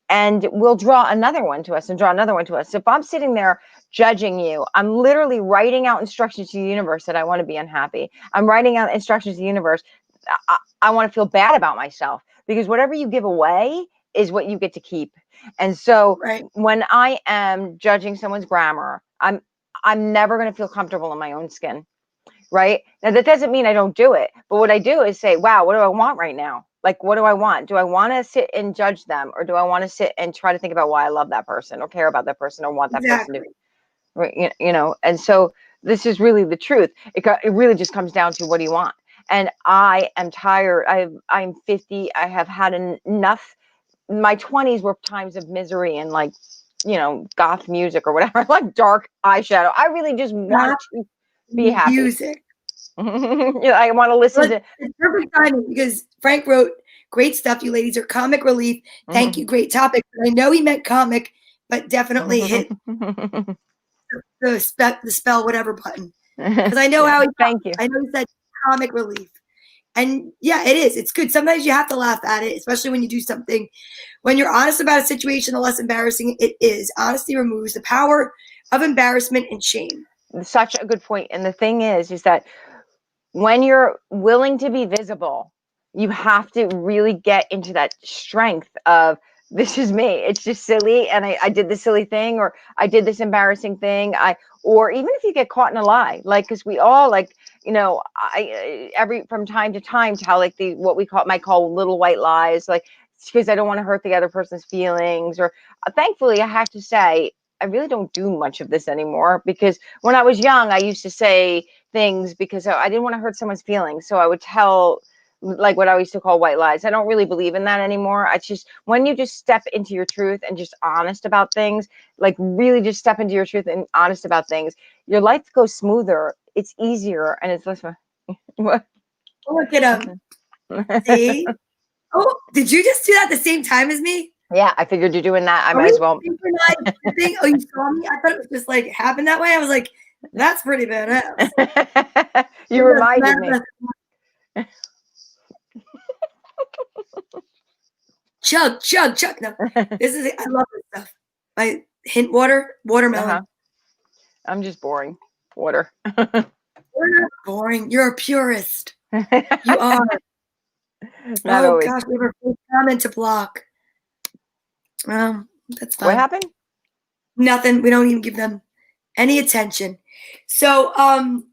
Speaker 1: we'll draw another one to us and draw another one to us. So if I'm sitting there judging you, I'm literally writing out instructions to the universe that I want to be unhappy. I'm writing out instructions to the universe. I want to feel bad about myself, because whatever you give away is what you get to keep. And so
Speaker 2: right.
Speaker 1: when I am judging someone's grammar, I'm never going to feel comfortable in my own skin. Right. Now, that doesn't mean I don't do it. But what I do is say, wow, what do I want right now? Like, what do I want? Do I want to sit and judge them? Or do I want to sit and try to think about why I love that person or care about that person or want that person to,
Speaker 2: Exactly.
Speaker 1: and so this is really the truth. It really just comes down to, what do you want? And I am tired. I'm 50. I have had enough. My 20s were times of misery and, like, goth music or whatever, like dark eyeshadow. I really just want
Speaker 2: Not
Speaker 1: to be happy.
Speaker 2: music.
Speaker 1: I want to listen
Speaker 2: But
Speaker 1: to.
Speaker 2: it's perfect timing because Frank wrote, "Great stuff, you ladies are comic relief. Thank you, great topic." But I know he meant comic, but definitely hit the spell whatever button, because I know
Speaker 1: Yeah,
Speaker 2: how he
Speaker 1: thank
Speaker 2: talks.
Speaker 1: you.
Speaker 2: I know he said comic relief. And yeah, it is. It's good. Sometimes you have to laugh at it, especially when you do something. When you're honest about a situation, the less embarrassing it is. Honesty removes the power of embarrassment and shame.
Speaker 1: Such a good point. And the thing is that when you're willing to be visible, you have to really get into that strength of, this is me. It's just silly. And I did this silly thing, or I did this embarrassing thing. Or even if you get caught in a lie, like, because we all, like, from time to time tell, like, what we might call little white lies, like, because I don't want to hurt the other person's feelings. Or thankfully, I have to say, I really don't do much of this anymore, because when I was young, I used to say things because I didn't want to hurt someone's feelings. So I would tell, like, what I used to call white lies. I don't really believe in that anymore. It's just, when you just step into your truth and just honest about things, like, really just step into your truth and honest about things, your life goes smoother. It's easier, and it's less. What?
Speaker 2: Look at him. See? Oh, did you just do that at the same time as me?
Speaker 1: Yeah, I figured you're doing that. I
Speaker 2: Are
Speaker 1: might
Speaker 2: we
Speaker 1: as well.
Speaker 2: synchronized thing? Oh, you saw me? I thought it was just like happened that way. I was like, that's pretty badass.
Speaker 1: You reminded me.
Speaker 2: Chug, chug, chug. No, this is, I love this stuff. My hint watermelon.
Speaker 1: Uh-huh. I'm just boring. Water.
Speaker 2: You're not boring. You're a purist. You are.
Speaker 1: Not
Speaker 2: Oh
Speaker 1: always.
Speaker 2: gosh, we have a first comment to block. That's fine.
Speaker 1: What happened?
Speaker 2: Nothing. We don't even give them any attention. So,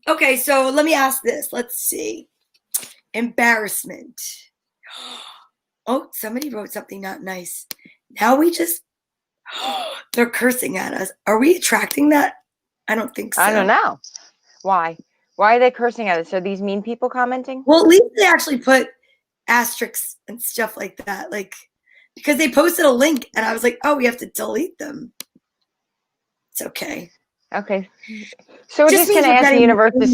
Speaker 2: okay, so let me ask this. Let's see. Embarrassment. Oh, somebody wrote something not nice. Now we just, they're cursing at us. Are we attracting that? I don't think so.
Speaker 1: I don't know. Why? Why are they cursing at us? Are these mean people commenting?
Speaker 2: Well, at least they actually put asterisks and stuff like that. Like, because they posted a link and I was like, oh, we have to delete them. It's okay.
Speaker 1: Okay. So we're just going to ask the universe to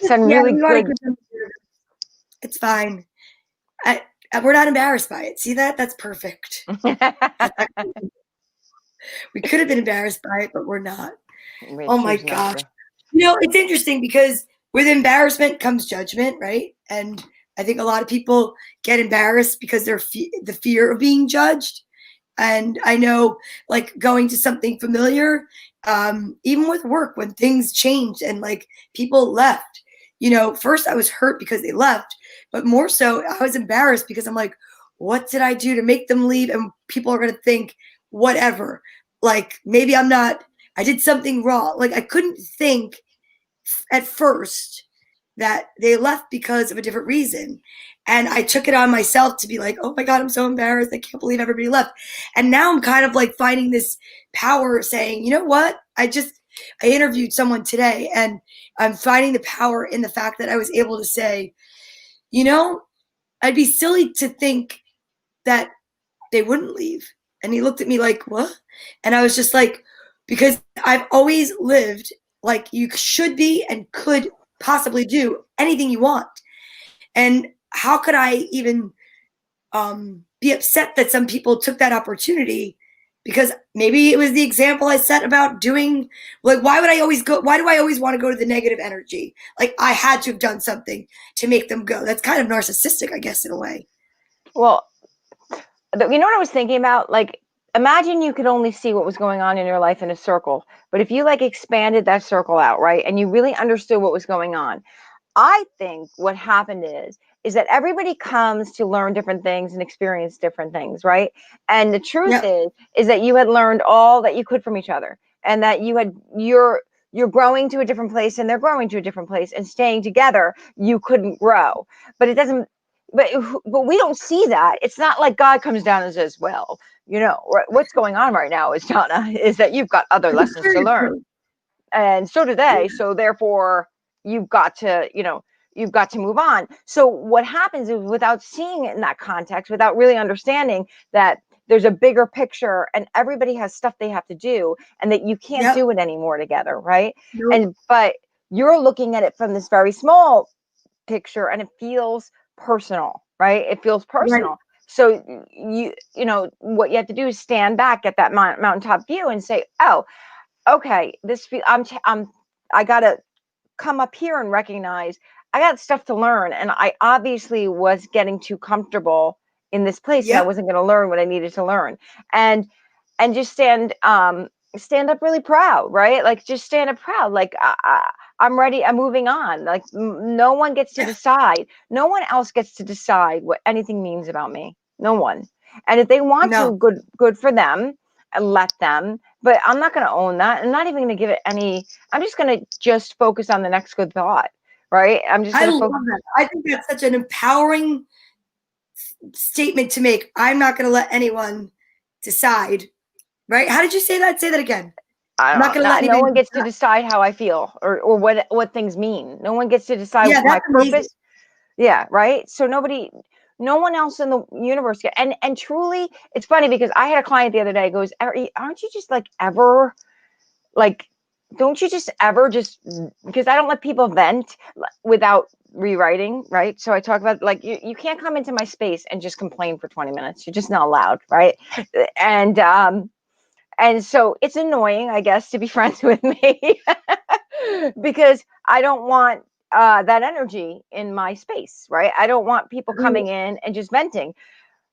Speaker 1: send really good.
Speaker 2: It's fine. We're not embarrassed by it. See that? That's perfect. We could have been embarrassed by it, but we're not. Oh my gosh. It's interesting because with embarrassment comes judgment, right? And I think a lot of people get embarrassed because they're the fear of being judged. And I know, like, going to something familiar, even with work, when things changed and, like, people left, first I was hurt because they left, but more so I was embarrassed because I'm like, what did I do to make them leave? And people are going to think, whatever. Like maybe I did something wrong. Like I couldn't think at first that they left because of a different reason. And I took it on myself to be like, oh my God, I'm so embarrassed. I can't believe everybody left. And now I'm kind of like finding this power saying, you know what? I interviewed someone today and I'm finding the power in the fact that I was able to say, you know, I'd be silly to think that they wouldn't leave. And he looked at me like, what? And I was just like, because I've always lived like you should be and could possibly do anything you want. And how could I even be upset that some people took that opportunity? Because maybe it was the example I set about doing, like, why do I always want to go to the negative energy? Like I had to have done something to make them go. That's kind of narcissistic, I guess, in a way.
Speaker 1: Well, you know what I was thinking about? Like, imagine you could only see what was going on in your life in a circle, but if you like expanded that circle out, right, and you really understood what was going on, I think what happened is that everybody comes to learn different things and experience different things, right? And the truth
Speaker 2: Yep.
Speaker 1: is that you had learned all that you could from each other, and that you're growing to a different place and they're growing to a different place, and staying together, you couldn't grow. But it doesn't. But we don't see that. It's not like God comes down and says, "Well, you know, what's going on right now is, Donna, is that you've got other lessons to learn, and so do they. So therefore, you've got to, you've got to move on." So what happens is, without seeing it in that context, without really understanding that there's a bigger picture and everybody has stuff they have to do, and that you can't
Speaker 2: Yep.
Speaker 1: do it anymore together, right?
Speaker 2: Nope.
Speaker 1: But you're looking at it from this very small picture, and it feels personal, right? It feels
Speaker 2: Right.
Speaker 1: personal. So what you have to do is stand back at that mountaintop view and say, oh, okay, I gotta come up here and recognize I got stuff to learn, and I obviously was getting too comfortable in this place, and I
Speaker 2: Yep.
Speaker 1: wasn't going to learn what I needed to learn, and just stand up really proud, right? Like, just stand up proud, like, I'm ready, I'm moving on. Like, no one gets to
Speaker 2: Yeah.
Speaker 1: decide, no one else gets to decide what anything means about me, no one. And if they want
Speaker 2: No.
Speaker 1: to, good for them, and let them. But I'm not going to own that. I'm not even going to give it any. I'm just going to just focus on the next good thought, right? I'm just
Speaker 2: I
Speaker 1: going to
Speaker 2: love
Speaker 1: focus.
Speaker 2: that. I think that's such an empowering statement to make. I'm not going to let anyone decide. Right? How did you say that? Say that again.
Speaker 1: I
Speaker 2: I'm not
Speaker 1: don't
Speaker 2: going to
Speaker 1: know.
Speaker 2: let
Speaker 1: No
Speaker 2: anybody
Speaker 1: one gets to
Speaker 2: decide.
Speaker 1: decide how I feel, or what things mean. No one gets to decide
Speaker 2: Yeah,
Speaker 1: my
Speaker 2: that's amazing.
Speaker 1: purpose. Yeah, right. So no one else in the universe and truly, it's funny because I had a client the other day goes, aren't you just like ever like, don't you just ever just, because I don't let people vent without rewriting, right? So I talk about, like, you can't come into my space and just complain for 20 minutes. You're just not allowed, right? And so it's annoying, I guess, to be friends with me because I don't want that energy in my space, right? I don't want people coming in and just venting,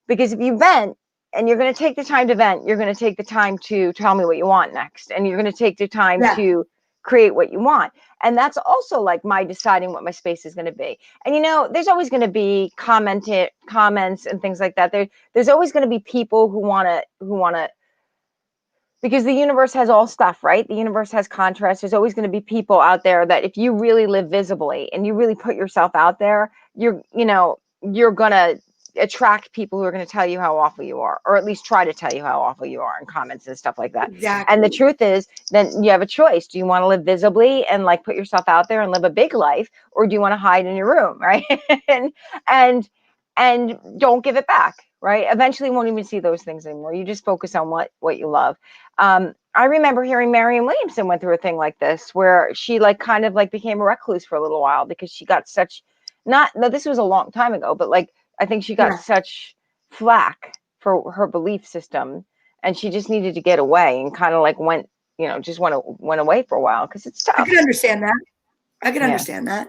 Speaker 1: because if you vent and you're going to take the time to vent, you're going to take the time to tell me what you want next, and you're going to take the time
Speaker 2: Yeah.
Speaker 1: to create what you want. And that's also like my deciding what my space is going to be. And there's always going to be comments and things like that. There's always going to be people who want to, because the universe has all stuff, right? The universe has contrast. There's always going to be people out there that, if you really live visibly and you really put yourself out there, you're going to attract people who are going to tell you how awful you are, or at least try to tell you how awful you are in comments and stuff like that. And the
Speaker 2: Exactly.
Speaker 1: truth is, then you have a choice. Do you want to live visibly and like put yourself out there and live a big life, or do you want to hide in your room, right? and and don't give it back, right? Eventually you won't even see those things anymore. You just focus on what you love. I remember hearing Marianne Williamson went through a thing like this, where she like kind of like became a recluse for a little while, because she got such, not, no, this was a long time ago, but like, I think she got
Speaker 2: Yeah.
Speaker 1: such flack for her belief system, and she just needed to get away, and kind of like just went away for a while, because it's
Speaker 2: I
Speaker 1: tough.
Speaker 2: can understand that. I can
Speaker 1: Yeah.
Speaker 2: understand that.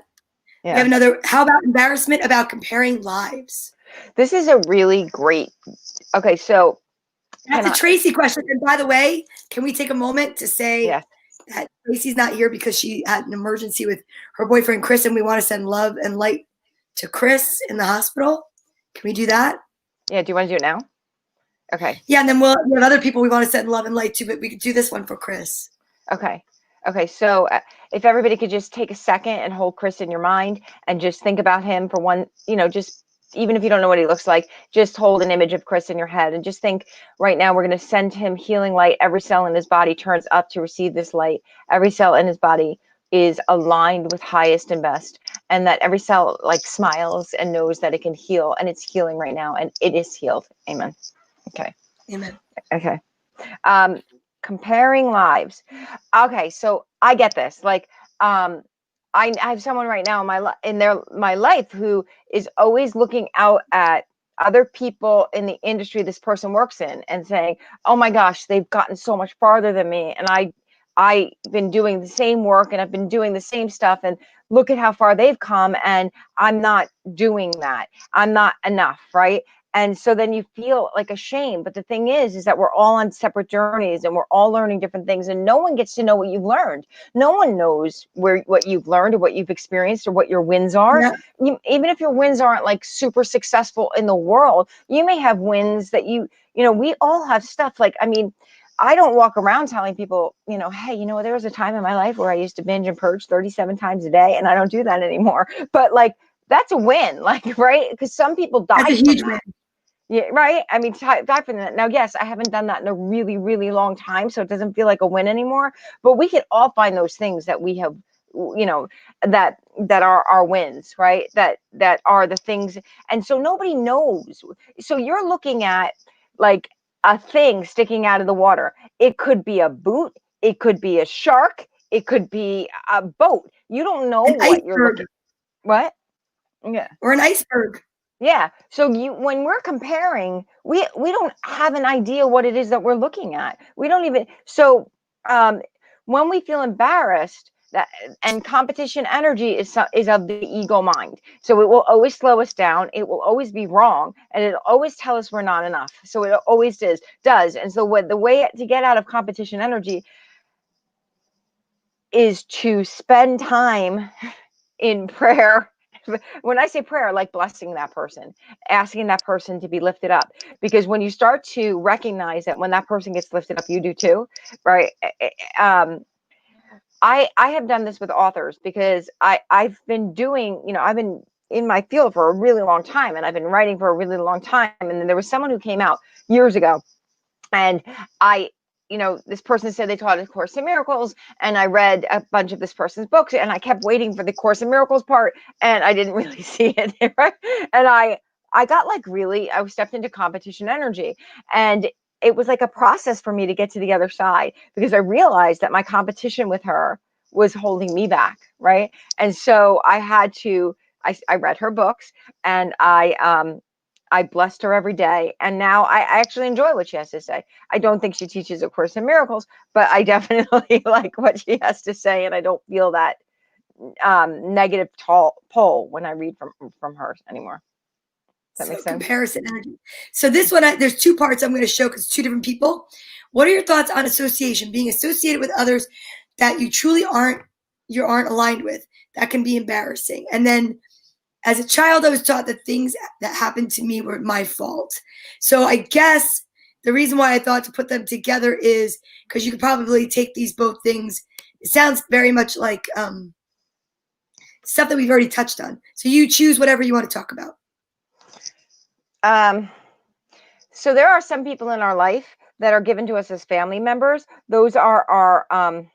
Speaker 2: We have
Speaker 1: Yeah.
Speaker 2: another. How about embarrassment about comparing lives?
Speaker 1: This is a really great, okay, so
Speaker 2: That's a Tracy question. And by the way, can we take a moment to say
Speaker 1: yeah.
Speaker 2: that Tracy's not here because she had an emergency with her boyfriend, Chris, and we want to send love and light to Chris in the hospital? Can we do that?
Speaker 1: Yeah. Do you want to do it now? Okay.
Speaker 2: Yeah, and then we have other people we want to send love and light to, but we could do this one for Chris.
Speaker 1: Okay. Okay. So if everybody could just take a second and hold Chris in your mind and just think about him for one, just even if you don't know what he looks like, just hold an image of Chris in your head and just think right now we're going to send him healing light. Every cell in his body turns up to receive this light. Every cell in his body is aligned with highest and best, and that every cell like smiles and knows that it can heal, and it's healing right now, and it is healed. Amen. Okay.
Speaker 2: Amen.
Speaker 1: Okay. Comparing lives. Okay, so I get this. Like, I have someone right now in my life who is always looking out at other people in the industry this person works in and saying, "Oh my gosh, they've gotten so much farther than me, and I've been doing the same work and I've been doing the same stuff, and look at how far they've come, and I'm not doing that. I'm not enough, right?" And so then you feel like ashamed. But the thing is that we're all on separate journeys and we're all learning different things, and no one gets to know what you've learned. No one knows what you've learned or what you've experienced or what your wins are.
Speaker 2: Yeah.
Speaker 1: Even if your wins aren't like super successful in the world, you may have wins that we all have stuff. Like, I mean, I don't walk around telling people, hey, there was a time in my life where I used to binge and purge 37 times a day, and I don't do that anymore. But like, that's a win, like, right? Because some people
Speaker 2: That's a
Speaker 1: die from
Speaker 2: huge
Speaker 1: that.
Speaker 2: win.
Speaker 1: Yeah, right. I mean, die from that. Now, yes, I haven't done that in a really, really long time, so it doesn't feel like a win anymore. But we can all find those things that we have, that are our wins, right? That are the things, and so nobody knows. So you're looking at like a thing sticking out of the water. It could be a boot. It could be a shark. It could be a boat. You don't know
Speaker 2: An
Speaker 1: what you're
Speaker 2: iceberg
Speaker 1: looking. What? Yeah.
Speaker 2: or an iceberg.
Speaker 1: Yeah. So when we're comparing, we don't have an idea what it is that we're looking at. We don't even. So um, when we feel embarrassed, that and competition energy is of the ego mind. So it will always slow us down. It will always be wrong, and it'll always tell us we're not enough. So it always does. And so the way to get out of competition energy is to spend time in prayer. When I say prayer, like blessing that person, asking that person to be lifted up, because when you start to recognize that when that person gets lifted up, you do too, right? I have done this with authors because I've been doing, I've been in my field for a really long time, and I've been writing for a really long time, and then there was someone who came out years ago, and I, this person said they taught a Course in Miracles, and I read a bunch of this person's books, and I kept waiting for the Course in Miracles part, and I didn't really see it. Right? And I got like I stepped into competition energy, and it was like a process for me to get to the other side, because I realized that my competition with her was holding me back, right? And so I had to. I read her books, and I blessed her every day, and now I actually enjoy what she has to say. I don't think she teaches A Course in Miracles, but I definitely like what she has to say, and I don't feel that negative pull when I read from her anymore. Does that make
Speaker 2: So
Speaker 1: sense?
Speaker 2: comparison energy. So this one, there's two parts I'm going to show because it's two different people. What are your thoughts on association, being associated with others that you aren't aligned with? That can be embarrassing. And then as a child, I was taught that things that happened to me were my fault. So I guess the reason why I thought to put them together is because you could probably take these both things. It sounds very much like stuff that we've already touched on. So you choose whatever you want to talk about.
Speaker 1: So there are some people in our life that are given to us as family members. Those are our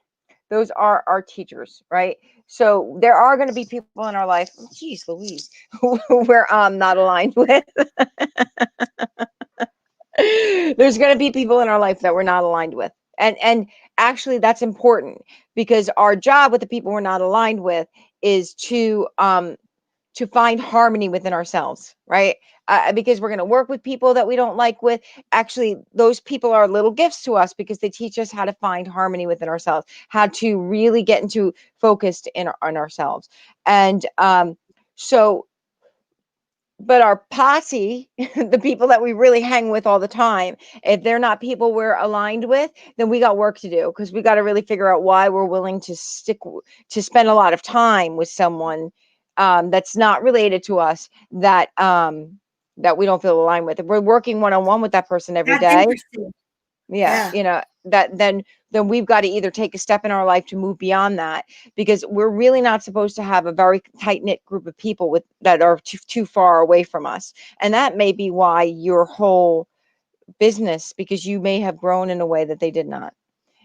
Speaker 1: teachers, right? So there are going to be people in our life, geez Louise, who we're not aligned with. There's going to be people in our life that we're not aligned with, and actually that's important, because our job with the people we're not aligned with is to find harmony within ourselves, right? Because we're going to work with people that we don't like with. Actually, those people are little gifts to us, because they teach us how to find harmony within ourselves, how to really get into focused on ourselves. And so, but our posse, the people that we really hang with all the time, if they're not people we're aligned with, then we got work to do, because we got to really figure out why we're willing to spend a lot of time with someone that's not related to us, that that we don't feel aligned with. If we're working one-on-one with that person every
Speaker 2: That's
Speaker 1: day,
Speaker 2: interesting.
Speaker 1: yeah,
Speaker 2: Yeah.
Speaker 1: that then we've got to either take a step in our life to move beyond that, because we're really not supposed to have a very tight-knit group of people with that are too far away from us. And that may be why your whole business, because you may have grown in a way that they did not,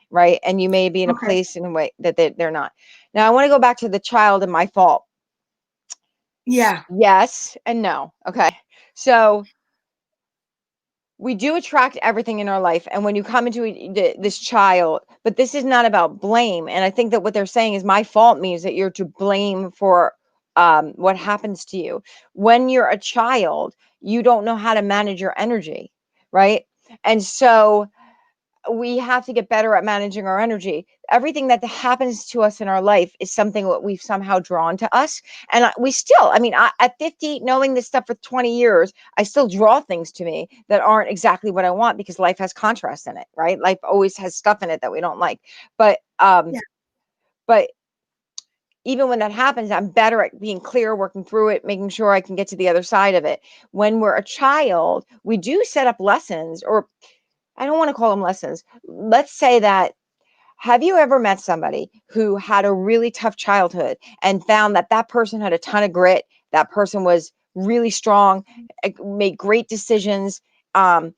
Speaker 1: right? And you may be in a
Speaker 2: Okay.
Speaker 1: place in a way that they're not. Now I want to go back to the child and my fault.
Speaker 2: Yeah.
Speaker 1: Yes and no. Okay. So we do attract everything in our life. And when you come into this child, but this is not about blame. And I think that what they're saying is my fault means that you're to blame for what happens to you. When you're a child, you don't know how to manage your energy, right? And so we have to get better at managing our energy. Everything that happens to us in our life is something that we've somehow drawn to us. And we still, at 50, knowing this stuff for 20 years, I still draw things to me that aren't exactly what I want, because life has contrast in it, right? Life always has stuff in it that we don't like. But,
Speaker 2: Yeah.
Speaker 1: but even when that happens, I'm better at being clear, working through it, making sure I can get to the other side of it. When we're a child, we do set up lessons, or I don't want to call them lessons. Let's say that, have you ever met somebody who had a really tough childhood and found that that person had a ton of grit, that person was really strong, made great decisions, or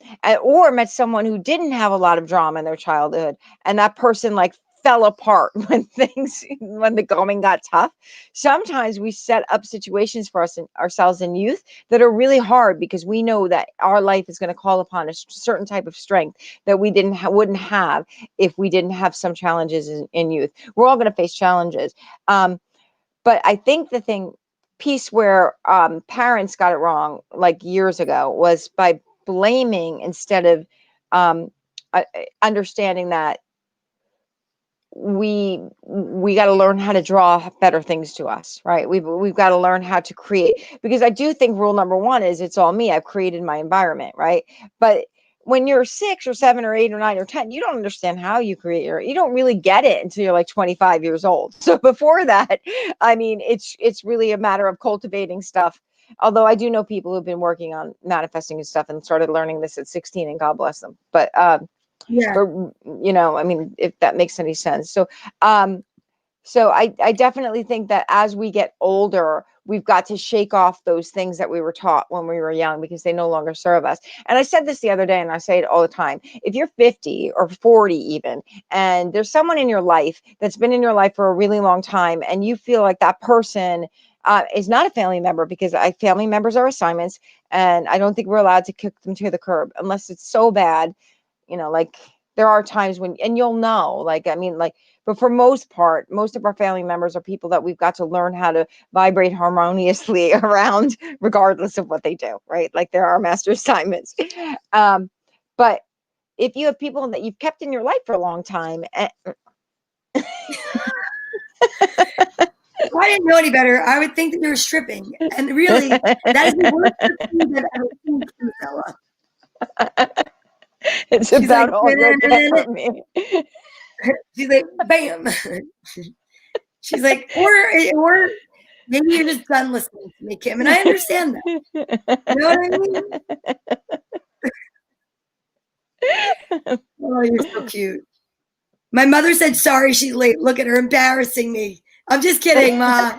Speaker 1: met someone who didn't have a lot of drama in their childhood, and that person like fell apart when the going got tough? Sometimes we set up situations for ourselves in youth that are really hard, because we know that our life is going to call upon a certain type of strength that we wouldn't have if we didn't have some challenges in youth. We're all going to face challenges. But I think the piece where parents got it wrong like years ago was by blaming instead of um, understanding that we got to learn how to draw better things to us, right? We've got to learn how to create, because I do think rule number one is it's all me. I've created my environment, right? But when you're 6 or 7 or 8 or 9 or 10, you don't understand how you create you don't really get it until you're like 25 years old. So before that, it's really a matter of cultivating stuff. Although I do know people who've been working on manifesting and stuff and started learning this at 16, and God bless them.
Speaker 2: Yeah.
Speaker 1: But if that makes any sense. So I definitely think that as we get older, we've got to shake off those things that we were taught when we were young, because they no longer serve us. And I said this the other day, and I say it all the time. If you're 50 or 40 even, and there's someone in your life that's been in your life for a really long time, and you feel like that person is not a family member, because family members are assignments, and I don't think we're allowed to kick them to the curb unless it's so bad. Like there are times when, and you'll know, but for most part, most of our family members are people that we've got to learn how to vibrate harmoniously around, regardless of what they do, right? Like they're our master assignments. But if you have people that you've kept in your life for a long time,
Speaker 2: If I didn't know any better, I would think that you were stripping. And really, that is the worst stripping I've ever seen, Stella.
Speaker 1: it's
Speaker 2: She's like,
Speaker 1: about all you'll get from me.
Speaker 2: she's like, bam. She's like, or maybe you're just done listening to me, Kim. And I understand that. You know what I mean? Oh, you're so cute. My mother said, sorry, she's late. Look at her embarrassing me. I'm just kidding, Ma.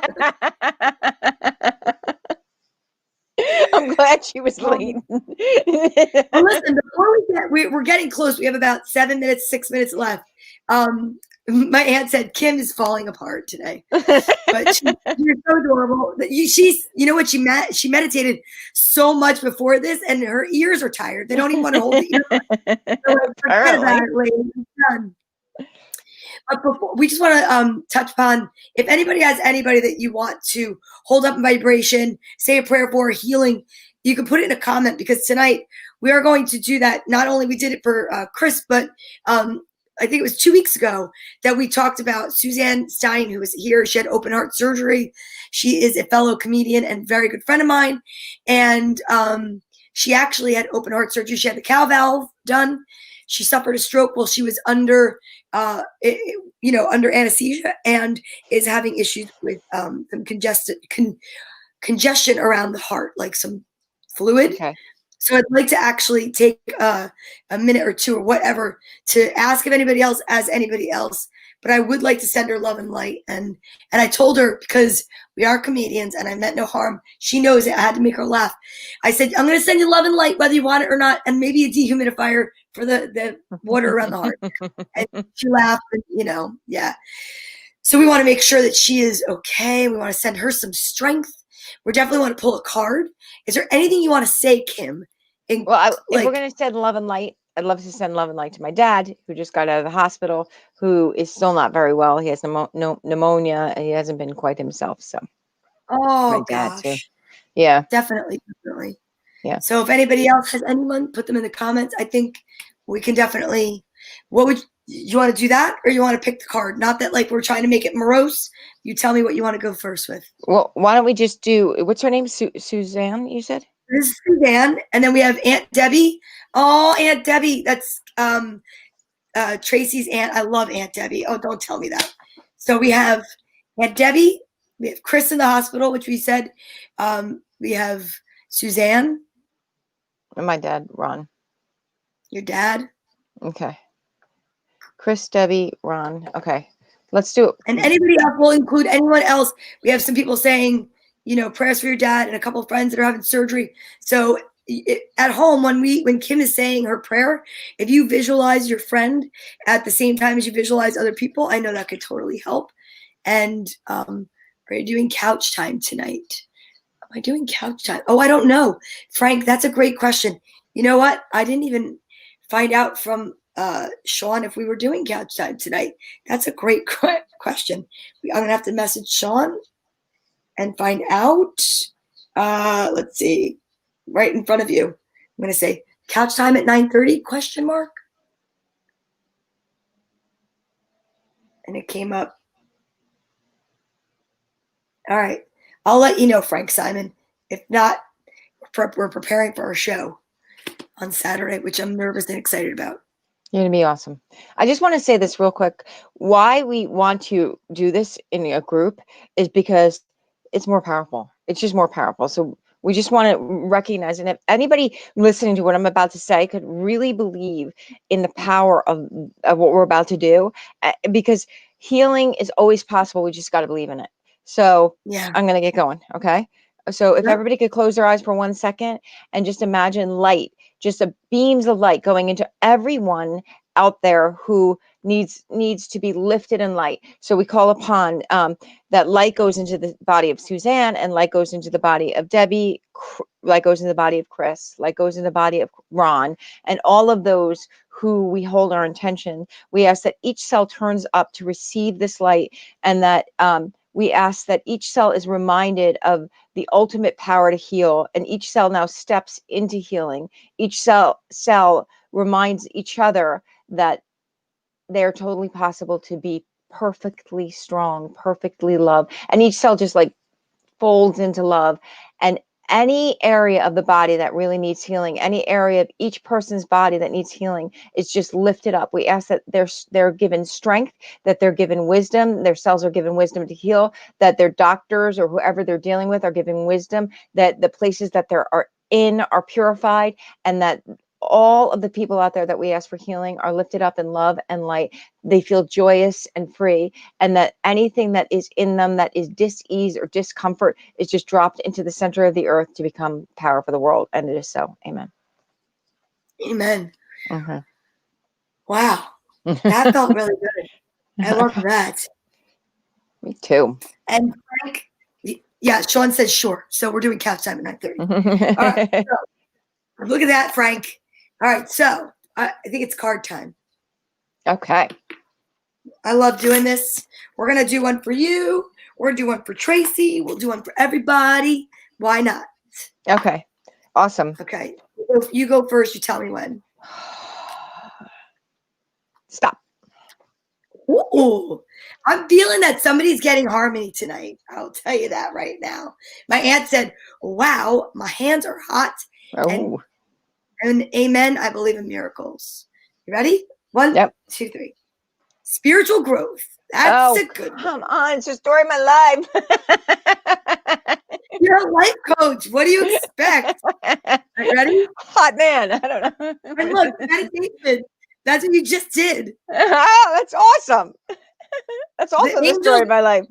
Speaker 1: I'm glad she was late.
Speaker 2: Well, listen, before we're getting close. We have about 7 minutes, 6 minutes left. My aunt said Kim is falling apart today, but she's so adorable. You know what, she meditated so much before this, and her ears are tired. They don't even want to hold the ear. So like, forget about it, lady. It's done. But before, we just want to touch upon, if anybody has anybody that you want to hold up in vibration, say a prayer for, healing, you can put it in a comment, because tonight we are going to do that. Not only we did it for Chris, but I think it was 2 weeks ago that we talked about Suzanne Stein, who was here. She had open heart surgery. She is a fellow comedian and very good friend of mine. And she actually had open heart surgery. She had the cow valve done. She suffered a stroke while she was under anesthesia, and is having issues with some congestion around the heart, like some fluid.
Speaker 1: Okay.
Speaker 2: So I'd like to actually take a minute or two or whatever to ask if anybody else has anybody else. But I would like to send her love and light. And I told her, because we are comedians and I meant no harm. She knows it. I had to make her laugh. I said, I'm going to send you love and light, whether you want it or not, and maybe a dehumidifier for the water around the heart. And she laughed, and, yeah. So we want to make sure that she is okay. We want to send her some strength. We definitely want to pull a card. Is there anything you want to say, Kim?
Speaker 1: Well, if we're going to send love and light, I'd love to send love and light to my dad, who just got out of the hospital, who is still not very well. He has pneumonia, and he hasn't been quite himself. So, my dad
Speaker 2: gosh.
Speaker 1: too. Yeah.
Speaker 2: Definitely.
Speaker 1: Yeah.
Speaker 2: So if anybody else has anyone, put them in the comments. I think we can definitely. What would you want to do, that, or you want to pick the card? Not that like we're trying to make it morose. You tell me what you want to go first with.
Speaker 1: Well, why don't we just do, what's her name? Suzanne, you said?
Speaker 2: This is Suzanne, and then we have Aunt Debbie. Oh, Aunt Debbie, that's Tracy's aunt. I love Aunt Debbie. Oh, don't tell me that. So we have Aunt Debbie. We have Chris in the hospital, which we said. We have Suzanne.
Speaker 1: And my dad, Ron.
Speaker 2: Your dad.
Speaker 1: Okay. Chris, Debbie, Ron. Okay. Let's do it.
Speaker 2: And anybody else, will include anyone else. We have some people saying, prayers for your dad, and a couple of friends that are having surgery. So at home, when Kim is saying her prayer, if you visualize your friend at the same time as you visualize other people, I know that could totally help. And are you doing couch time tonight? Am I doing couch time? Oh, I don't know. Frank, that's a great question. You know what? I didn't even find out from Sean if we were doing couch time tonight. That's a great question. I'm going to have to message Sean and find out. Let's see. Right in front of you. I'm going to say couch time at 9:30 ? And it came up. All right. I'll let you know, Frank Simon. If not, we're preparing for our show on Saturday, which I'm nervous and excited about.
Speaker 1: You're going to be awesome. I just want to say this real quick. Why we want to do this in a group is because it's more powerful. It's just more powerful. So we just want to recognize, and if anybody listening to what I'm about to say could really believe in the power of what we're about to do, because healing is always possible. We just got to believe in it. So
Speaker 2: yeah,
Speaker 1: I'm going to get going. Okay. So if everybody could close their eyes for 1 second and just imagine light, just a beams of light going into everyone out there who needs to be lifted in light. So we call upon that light goes into the body of Suzanne, and light goes into the body of Debbie, light goes into the body of Chris, light goes into the body of Ron, and all of those who we hold our intention. We ask that each cell turns up to receive this light, and that we ask that each cell is reminded of the ultimate power to heal, and each cell now steps into healing. Each cell reminds each other that they're totally possible to be perfectly strong, perfectly loved, and each cell just like folds into love. And any area of the body that really needs healing, any area of each person's body that needs healing, is just lifted up. We ask that they're given strength, that they're given wisdom, their cells are given wisdom to heal, that their doctors or whoever they're dealing with are given wisdom, that the places that they are in are purified, and that all of the people out there that we ask for healing are lifted up in love and light. They feel joyous and free, and that anything that is in them that is dis-ease or discomfort is just dropped into the center of the earth to become power for the world. And it is so. Amen.
Speaker 2: Amen.
Speaker 1: Mm-hmm.
Speaker 2: Wow. That felt really good. I love that.
Speaker 1: Me too.
Speaker 2: And Frank, yeah, Sean says sure. So we're doing couch time at 9:30. All right. So, look at that, Frank. All right. So I think it's card time.
Speaker 1: Okay.
Speaker 2: I love doing this. We're going to do one for you. We're going to do one for Tracy. We'll do one for everybody. Why not?
Speaker 1: Okay. Awesome.
Speaker 2: Okay. You go first. You tell me when.
Speaker 1: Stop.
Speaker 2: Ooh, I'm feeling that somebody's getting harmony tonight. I'll tell you that right now. My aunt said, wow, my hands are hot.
Speaker 1: Oh.
Speaker 2: And amen, I believe in miracles. You ready? 1,
Speaker 1: Yep.
Speaker 2: 2, 3. Spiritual growth. That's a good one.
Speaker 1: Come on. It's the story of my life.
Speaker 2: You're a life coach. What do you expect? Right, ready?
Speaker 1: Hot man. I don't know.
Speaker 2: And look, meditation. That's what you just did.
Speaker 1: Oh, that's awesome. That's also the story of my life.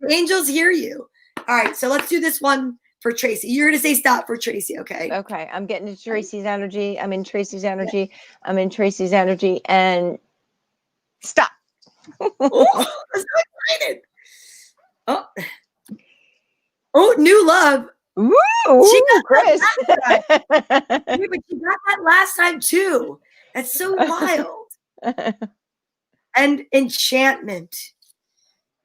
Speaker 2: The angels hear you. All right, so let's do this one for Tracy. You're going to say stop for Tracy, okay?
Speaker 1: Okay, I'm getting into Tracy's energy. I'm in Tracy's energy. I'm in Tracy's energy. And stop.
Speaker 2: Oh, I'm so excited. Oh, new love.
Speaker 1: Ooh, Chris.
Speaker 2: But she got that last time too. That's so wild. And enchantment.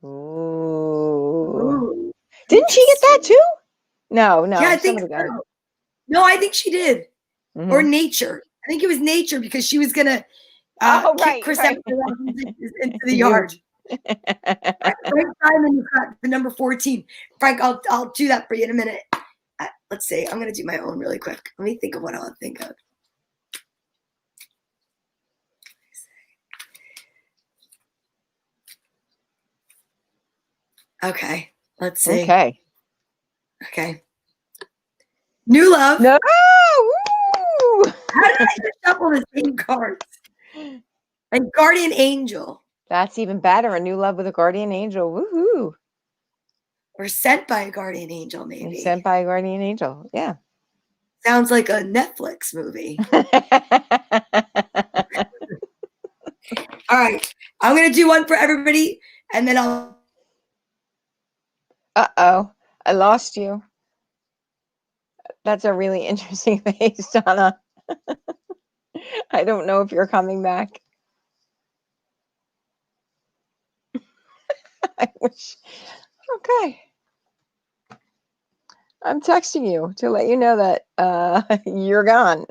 Speaker 1: Ooh. Didn't she get that too? No.
Speaker 2: Yeah, I think so. No, I think she did. Mm-hmm. Or nature. I think it was nature because she was gonna kick Chris out into the yard. Frank Simon got the number 14. Frank, I'll do that for you in a minute. Let's see. I'm gonna do my own really quick. Let me think of what I'll think of. Okay. Let's see. Okay. New love.
Speaker 1: No.
Speaker 2: How did I just shuffle the same cards? And guardian angel.
Speaker 1: That's even better. A new love with a guardian angel. Woohoo.
Speaker 2: Or sent by a guardian angel, maybe.
Speaker 1: Sent by a guardian angel. Yeah.
Speaker 2: Sounds like a Netflix movie. All right. I'm going to do one for everybody, and then I'll...
Speaker 1: Uh-oh. I lost you. That's a really interesting face, Donna. I don't know if you're coming back. I wish. Okay. I'm texting you to let you know that you're gone.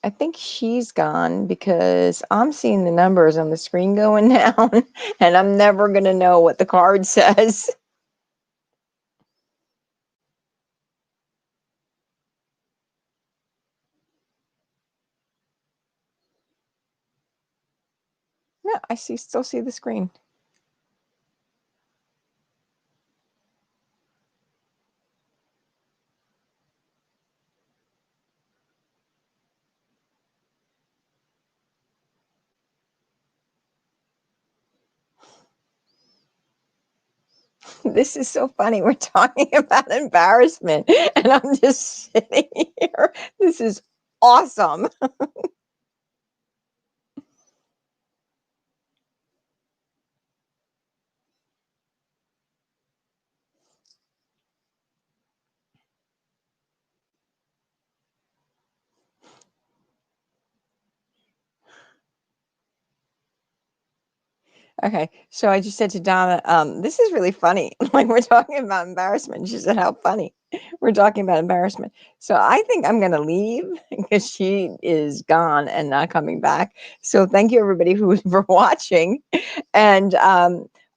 Speaker 1: I think she's gone because I'm seeing the numbers on the screen going down and I'm never going to know what the card says. No, I still see the screen. This is so funny. We're talking about embarrassment and I'm just sitting here. This is awesome. Okay, so I just said to Donna, this is really funny. Like we're talking about embarrassment. She said, how funny. We're talking about embarrassment. So I think I'm going to leave because she is gone and not coming back. So thank you everybody for watching. And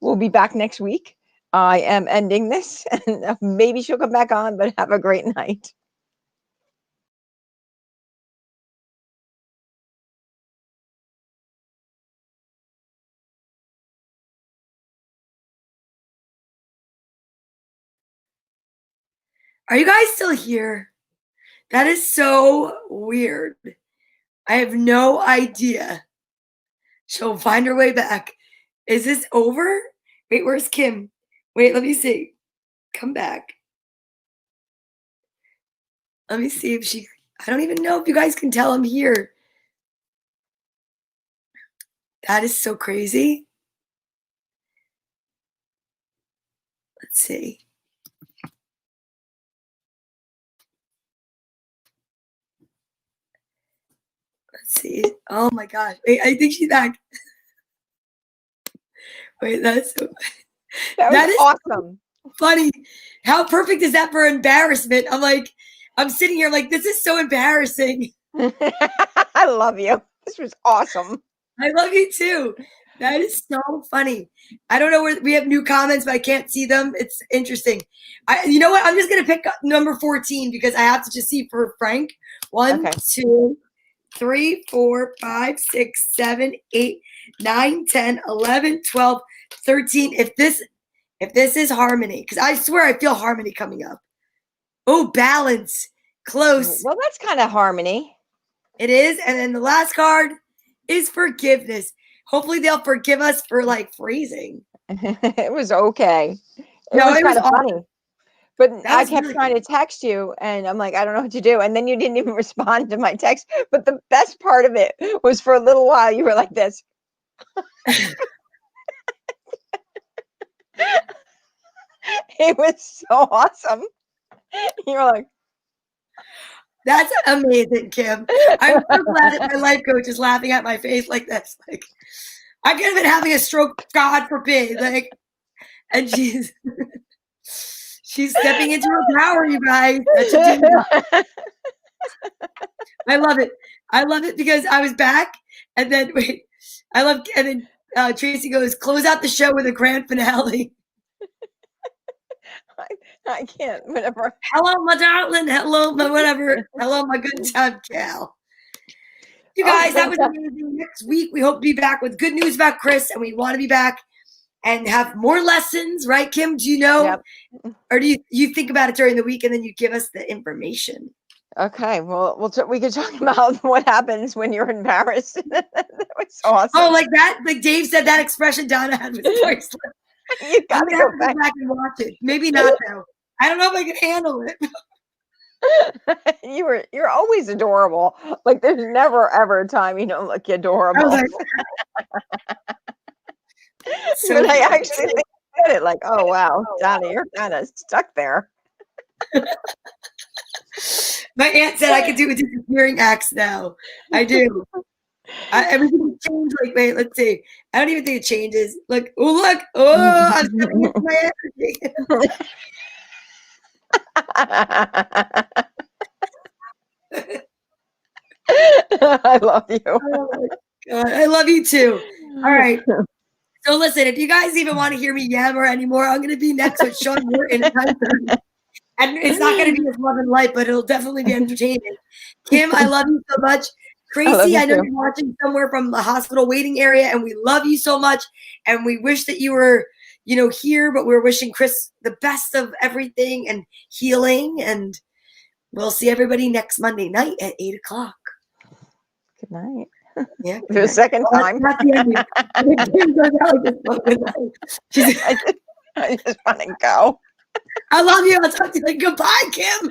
Speaker 1: we'll be back next week. I am ending this and maybe she'll come back on, but have a great night.
Speaker 2: Are you guys still here? That is so weird. I have no idea. She'll find her way back. Is this over? Wait, where's Kim? Wait, let me see. Come back. Let me see if she... I don't even know if you guys can tell I'm here. That is so crazy. Let's see. Let's see. Oh my gosh. Wait, I think she's back. Wait, that's so...
Speaker 1: That is awesome.
Speaker 2: Funny. How perfect is that for embarrassment? I'm sitting here like, this is so embarrassing.
Speaker 1: I love you. This was awesome.
Speaker 2: I love you too. That is so funny. I don't know where we have new comments, but I can't see them. It's interesting. You know what? I'm just gonna pick up number 14 because I have to just see for Frank. 1,
Speaker 1: Okay.
Speaker 2: 2, 3, 4, 5, 6, 7, 8, 9, 10, 11, 12, 13. If this is harmony, because I swear I feel harmony coming up. Oh, balance. Close.
Speaker 1: Well, that's kind of harmony.
Speaker 2: It is. And then the last card is forgiveness. Hopefully they'll forgive us for like freezing.
Speaker 1: It was okay. It
Speaker 2: No,
Speaker 1: was
Speaker 2: it was
Speaker 1: kind of
Speaker 2: awesome.
Speaker 1: funny. But
Speaker 2: That
Speaker 1: I
Speaker 2: was
Speaker 1: kept
Speaker 2: really
Speaker 1: trying to text you, and I'm like, I don't know what to do. And then you didn't even respond to my text. But the best part of it was for a little while, you were like this. It was so awesome. You were like,
Speaker 2: That's amazing, Kim. I'm so glad that my life coach is laughing at my face like this. Like, I could have been having a stroke, God forbid. Like, and she's stepping into her power, you guys. That's what you do. I love it. I love it because I was back, and then wait, and then Tracy goes, close out the show with a grand finale.
Speaker 1: I can't, whatever.
Speaker 2: Hello, my darling. Hello, my whatever. Hello, my good time gal. You guys, that was amazing. Next week, we hope to be back with good news about Chris, and we want to be back and have more lessons, right, Kim? Do you know?
Speaker 1: Yep.
Speaker 2: Or do you think about it during the week and then you give us the information?
Speaker 1: Okay, well, we could talk about what happens when you're embarrassed. That was awesome.
Speaker 2: Oh, like that? Like Dave said, that expression Donna had was priceless.
Speaker 1: You
Speaker 2: I'm
Speaker 1: gotta
Speaker 2: gonna have
Speaker 1: go
Speaker 2: to
Speaker 1: back.
Speaker 2: go back and watch it. Maybe not though. I don't know if I can handle it.
Speaker 1: You're always adorable. Like there's never ever a time you don't look
Speaker 2: I
Speaker 1: adorable.
Speaker 2: was like, so
Speaker 1: But I
Speaker 2: funny.
Speaker 1: actually think I get it. Like, oh wow, Donna, you're kind of stuck there.
Speaker 2: My aunt said I could do a disappearing acts now. I do. Everything changed. Like, wait, let's see. I don't even think it changes. Look, oh look, oh, I'm stepping into my energy.
Speaker 1: I love you.
Speaker 2: Oh my God, I love you too. All right. So listen, if you guys even want to hear me yammer anymore, I'm going to be next with Sean Morton at 9:30. And it's not going to be as love and light, but it'll definitely be entertaining. Kim, I love you so much. Tracy, I know you're watching somewhere from the hospital waiting area, and we love you so much. And we wish that you were, here, but we're wishing Chris the best of everything and healing. And we'll see everybody next Monday night at 8:00.
Speaker 1: Good night.
Speaker 2: Yeah.
Speaker 1: For the second time.
Speaker 2: That's the ending.
Speaker 1: I just want to go.
Speaker 2: I love you. I'll talk to you. Goodbye, Kim.